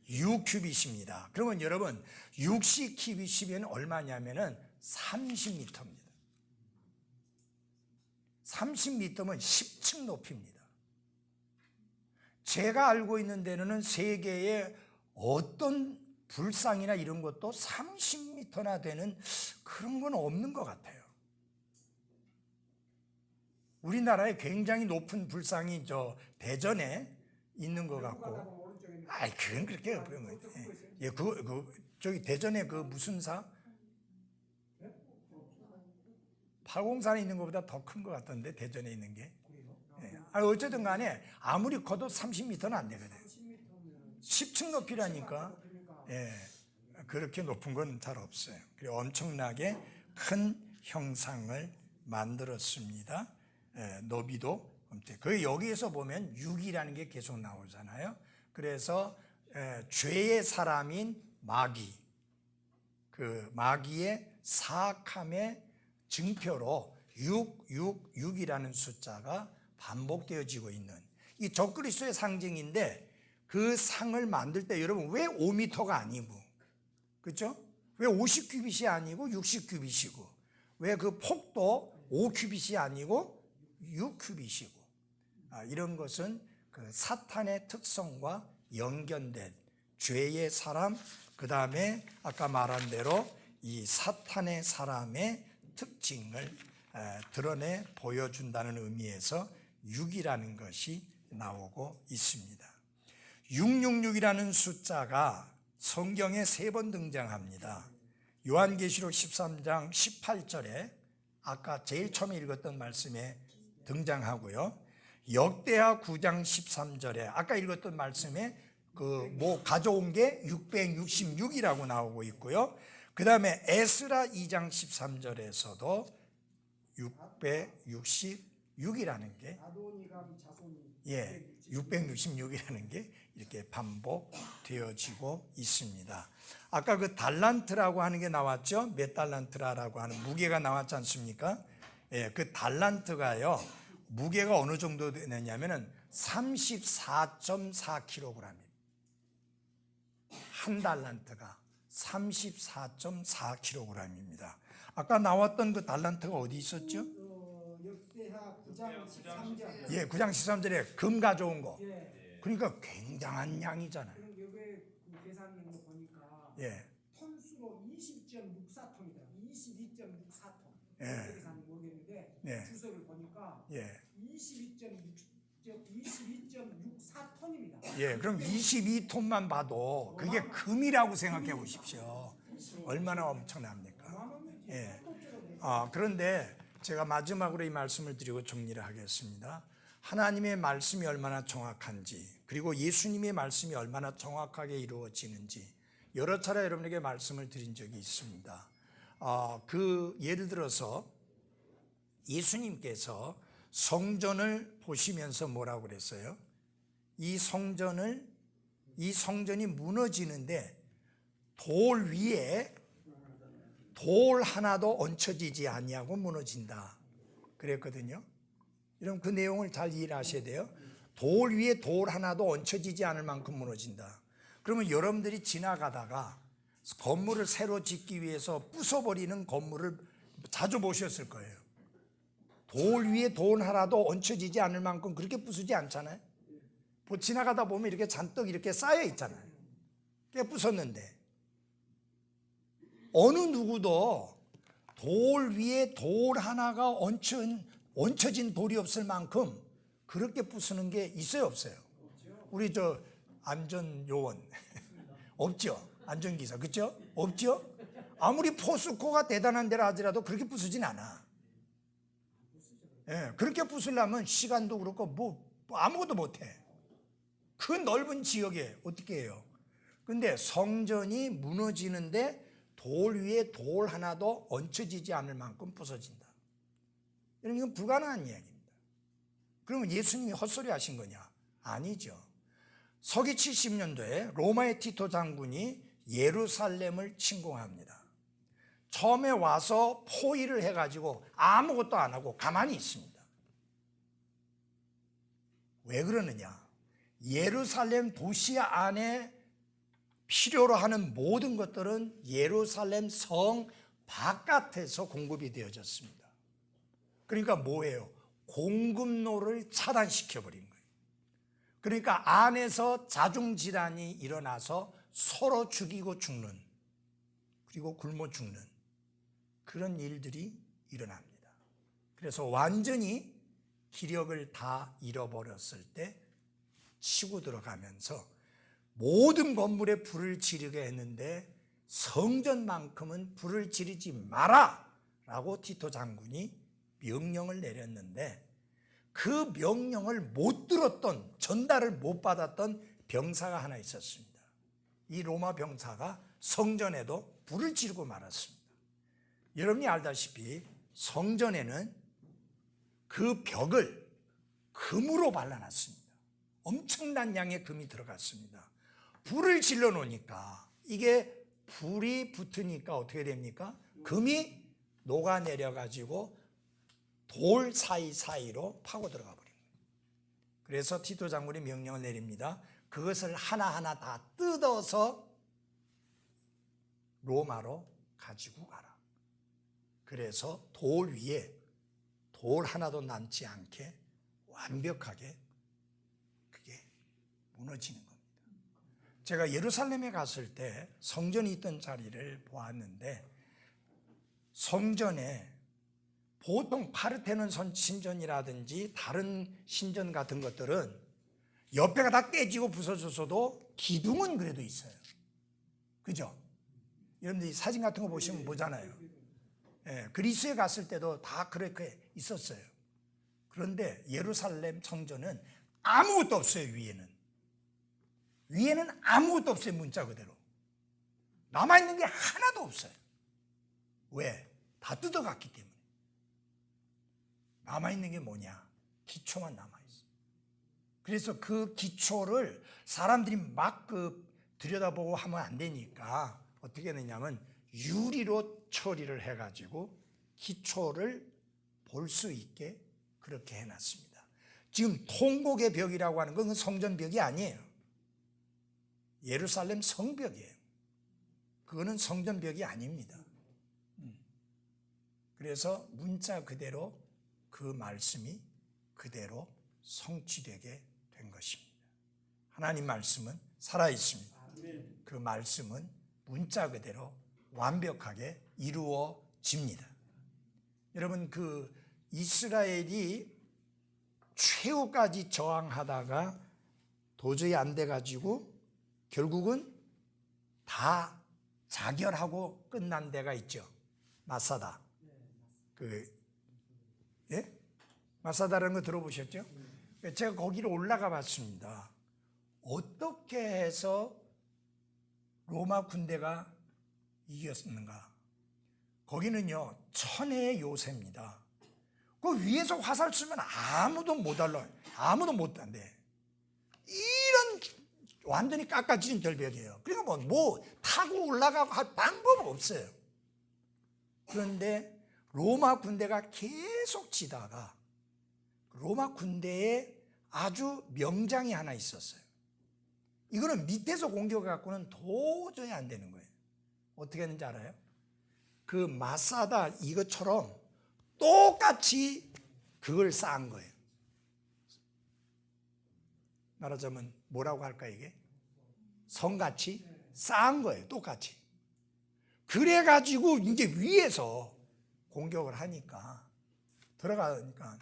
6큐빗입니다. 그러면 여러분 60큐빗이면 얼마냐면은 30m입니다. 30m면 10층 높이입니다. 제가 알고 있는 데는 세계에 어떤 불상이나 이런 것도 30m나 되는 그런 건 없는 것 같아요. 우리나라에 굉장히 높은 불상이 저 대전에 있는 것 같고, 그건 그렇게 없어요. 예, 저기 대전에 그 무슨 사? 803에 있는 것보다 더 큰 것 같던데 대전에 있는 게. 어쨌든 간에 아무리 커도 30m는 안 되거든요. 10층 높이라니까. 그렇게 높은 건 잘 없어요. 그리고 엄청나게 큰 형상을 만들었습니다. 너비도 그 여기에서 보면 6이라는 게 계속 나오잖아요. 그래서 죄의 사람인 마귀, 그 마귀의 사악함의 증표로 6이라는 숫자가 반복되어지고 있는 이 적그리스도의 상징인데 그 상을 만들 때 여러분 왜 5m가 아니고 그렇죠? 왜 50큐빗이 아니고 60큐빗이고 왜 그 폭도 5큐빗이 아니고 6큐빗이고 이런 것은 그 사탄의 특성과 연결된 죄의 사람 그 다음에 아까 말한 대로 이 사탄의 사람의 특징을 드러내 보여준다는 의미에서 6이라는 것이 나오고 있습니다. 666이라는 숫자가 성경에 3번 등장합니다. 요한계시록 13장 18절에 아까 제일 처음에 읽었던 말씀에 등장하고요. 역대하 9장 13절에 아까 읽었던 말씀에 가져온 게 666이라고 나오고 있고요. 그 다음에 에스라 2장 13절에서도 666이라는 게 666이라는 게 이렇게 반복되어지고 있습니다. 아까 그 달란트라고 하는 게 나왔죠. 몇 달란트라고 하는 무게가 나왔지 않습니까? 그 달란트가요. 무게가 어느 정도 되느냐면은 34.4kg입니다. 한 달란트가 34.4kg입니다. 아까 나왔던 그 달란트가 어디 있었죠? 역대하 9장 13절. 9장 13절에 금 가져온 거. 그러니까 굉장한 양이잖아요. 그럼 여기 계산한 거 보니까 톤수로 20.64톤이다. 22.64톤. 어떻게 사는지 모르겠는데 네. 주소를 보니까 예. 22.64톤입니다. 예, 그럼 22톤만 봐도 그게 금이라고 생각해 보십시오. 얼마나 엄청납니까? 예. 그런데 제가 마지막으로 이 말씀을 드리고 정리를 하겠습니다. 하나님의 말씀이 얼마나 정확한지, 그리고 예수님의 말씀이 얼마나 정확하게 이루어지는지 여러 차례 여러분에게 말씀을 드린 적이 있습니다. 예를 들어서 예수님께서 성전을 보시면서 뭐라고 그랬어요? 이 성전이 무너지는데 돌 위에 돌 하나도 얹혀지지 아니하고 무너진다 그랬거든요. 여러분 그 내용을 잘 이해를 하셔야 돼요. 돌 위에 돌 하나도 얹혀지지 않을 만큼 무너진다. 그러면 여러분들이 지나가다가 건물을 새로 짓기 위해서 부숴버리는 건물을 자주 보셨을 거예요. 돌 위에 돌 하나도 얹혀지지 않을 만큼 그렇게 부수지 않잖아요. 지나가다 보면 이렇게 잔뜩 이렇게 쌓여 있잖아요. 그게 부쉈는데 어느 누구도 돌 위에 돌 하나가 얹혀진 돌이 없을 만큼 그렇게 부수는 게 있어요, 없어요? 우리 저 안전요원 없죠? 안전기사, 그렇죠? 없죠? 아무리 포스코가 대단한 데라 하더라도 그렇게 부수진 않아. 예, 그렇게 부수려면 시간도 그렇고 뭐 아무것도 못해. 그 넓은 지역에 어떻게 해요? 근데 성전이 무너지는데 돌 위에 돌 하나도 얹혀지지 않을 만큼 부서진다. 여러분 이건 불가능한 이야기입니다. 그러면 예수님이 헛소리 하신 거냐? 아니죠. 서기 70년도에 로마의 티토 장군이 예루살렘을 침공합니다. 처음에 와서 포위를 해가지고 아무것도 안 하고 가만히 있습니다. 왜 그러느냐? 예루살렘 도시 안에 필요로 하는 모든 것들은 예루살렘 성 바깥에서 공급이 되어졌습니다. 그러니까 뭐예요? 공급로를 차단시켜버린 거예요. 그러니까 안에서 자중질환이 일어나서 서로 죽이고 죽는, 그리고 굶어 죽는 그런 일들이 일어납니다. 그래서 완전히 기력을 다 잃어버렸을 때 치고 들어가면서 모든 건물에 불을 지르게 했는데 성전만큼은 불을 지르지 마라 라고 티토 장군이 명령을 내렸는데 그 명령을 못 들었던, 전달을 못 받았던 병사가 하나 있었습니다. 이 로마 병사가 성전에도 불을 지르고 말았습니다. 여러분이 알다시피 성전에는 그 벽을 금으로 발라놨습니다. 엄청난 양의 금이 들어갔습니다. 불을 질러 놓으니까 이게 불이 붙으니까 어떻게 됩니까? 금이 녹아내려 가지고 돌 사이사이로 파고 들어가 버린 거예요. 그래서 티토 장군이 명령을 내립니다. 그것을 하나하나 다 뜯어서 로마로 가지고 가라. 그래서 돌 위에 돌 하나도 남지 않게 완벽하게 그게 무너지는 겁니다. 제가 예루살렘에 갔을 때 성전이 있던 자리를 보았는데 성전에 보통 파르테논 신전이라든지 다른 신전 같은 것들은 옆에가 다 깨지고 부서졌어도 기둥은 그래도 있어요. 그죠? 여러분들이 사진 같은 거 보시면 보잖아요. 예, 그리스에 갔을 때도 다 그렇게 있었어요. 그런데 예루살렘 성전은 아무것도 없어요. 위에는 아무것도 없어요. 문자 그대로 남아있는 게 하나도 없어요. 왜? 다 뜯어갔기 때문에. 남아있는 게 뭐냐? 기초만 남아있어요. 그래서 그 기초를 사람들이 막 들여다보고 하면 안 되니까 어떻게 했냐면 유리로 처리를 해가지고 기초를 볼 수 있게 그렇게 해놨습니다. 지금 통곡의 벽이라고 하는 건 성전 벽이 아니에요. 예루살렘 성벽이에요. 그거는 성전 벽이 아닙니다. 그래서 문자 그대로 그 말씀이 그대로 성취되게 된 것입니다. 하나님 말씀은 살아있습니다. 그 말씀은 문자 그대로 완벽하게 이루어집니다. 여러분 그 이스라엘이 최후까지 저항하다가 도저히 안 돼가지고 결국은 다 자결하고 끝난 데가 있죠. 마사다. 예? 마사다라는 거 들어보셨죠? 제가 거기를 올라가 봤습니다. 어떻게 해서 로마 군대가 이겼는가? 거기는요, 천혜의 요새입니다. 그 위에서 화살 쏘면 아무도 못 알라, 아무도 못 한대. 이런 완전히 깎아진 절벽이에요. 그러니까 뭐 타고 올라가고 할 방법 없어요. 그런데 로마 군대가 계속 치다가 로마 군대에 아주 명장이 하나 있었어요. 이거는 밑에서 공격해갖고는 도저히 안 되는 거예요. 어떻게 했는지 알아요? 그 마사다 이것처럼 똑같이 그걸 쌓은 거예요. 말하자면 뭐라고 할까 이게? 성같이 쌓은 거예요. 똑같이. 그래가지고 이제 위에서 공격을 하니까 들어가니까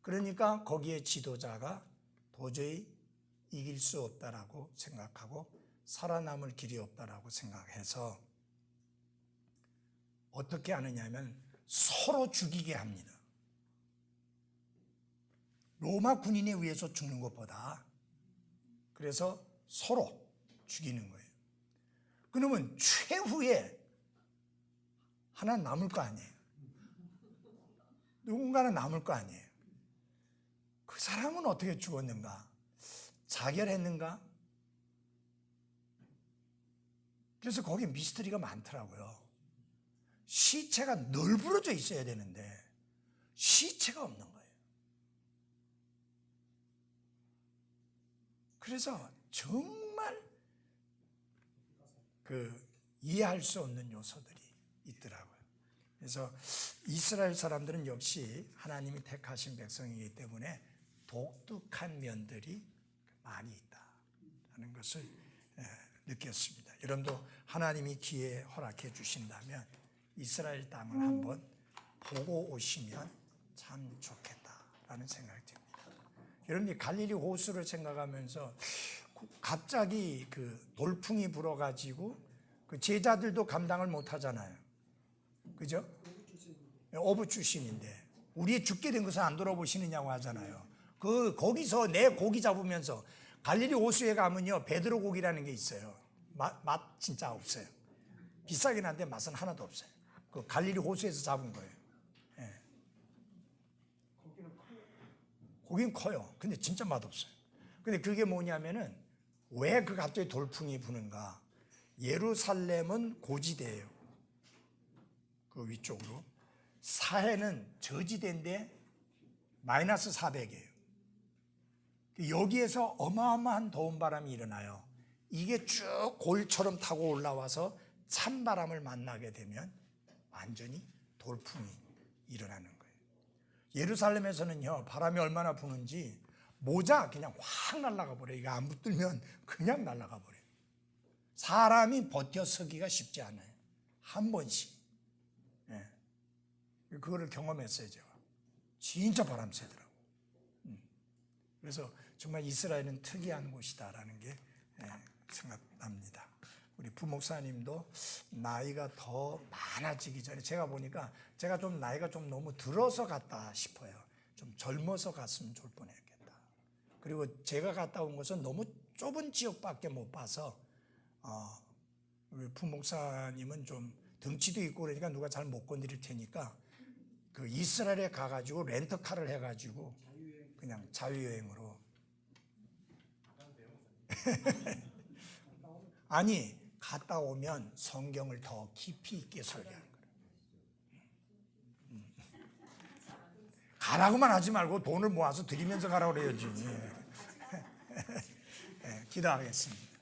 그러니까 거기에 지도자가 도저히 이길 수 없다라고 생각하고 살아남을 길이 없다라고 생각해서 어떻게 하느냐면 서로 죽이게 합니다. 로마 군인에 의해서 죽는 것보다 그래서 서로 죽이는 거예요. 그러면 최후에 하나 남을 거 아니에요. 누군가는 남을 거 아니에요. 그 사람은 어떻게 죽었는가? 자결했는가? 그래서 거기 미스터리가 많더라고요. 시체가 널브러져 있어야 되는데 시체가 없는 거예요. 그래서 정말 이해할 수 없는 요소들이 있더라고요. 그래서 이스라엘 사람들은 역시 하나님이 택하신 백성이기 때문에 독특한 면들이 많이 있다는 것을 느꼈습니다. 여러분도 하나님이 기회 허락해 주신다면 이스라엘 땅을 한번 보고 오시면 참 좋겠다라는 생각이 듭니다. 여러분이 갈릴리 호수를 생각하면서 갑자기 그 돌풍이 불어가지고 그 제자들도 감당을 못 하잖아요. 그죠? 어부 출신인데 우리의 죽게 된 것을 안 돌아보시느냐고 하잖아요. 거기서 내 고기 잡으면서 갈릴리 호수에 가면요 베드로 고기라는 게 있어요. 맛 진짜 없어요. 비싸긴 한데 맛은 하나도 없어요. 그 갈릴리 호수에서 잡은 거예요. 예. 고기는 커요. 근데 진짜 맛없어요. 근데 그게 뭐냐면은 왜 그 갑자기 돌풍이 부는가? 예루살렘은 고지대예요. 그 위쪽으로. 사해는 저지대인데 마이너스 400이에요. 여기에서 어마어마한 더운 바람이 일어나요. 이게 쭉 골처럼 타고 올라와서 찬바람을 만나게 되면 완전히 돌풍이 일어나는 거예요. 예루살렘에서는요 바람이 얼마나 부는지 모자 그냥 확 날아가 버려요. 이거 안 붙들면 그냥 날아가 버려요. 사람이 버텨 서기가 쉽지 않아요. 한 번씩. 예. 그거를 경험했어요 제가. 진짜 바람 세더라고. 그래서 정말 이스라엘은 특이한 곳이다라는 게 생각납니다. 우리 부목사님도 나이가 더 많아지기 전에 제가 보니까 제가 좀 나이가 좀 너무 들어서 갔다 싶어요. 좀 젊어서 갔으면 좋을 뻔했겠다. 그리고 제가 갔다 온 것은 너무 좁은 지역밖에 못 봐서 우리 부목사님은 좀 덩치도 있고 그러니까 누가 잘 못 건드릴 테니까 그 이스라엘에 가가지고 렌터카를 해가지고 그냥 자유여행으로 아니 갔다 오면 성경을 더 깊이 있게 설교하는 거예요. 가라고만 하지 말고 돈을 모아서 드리면서 가라고 그래야지. 기도하겠습니다.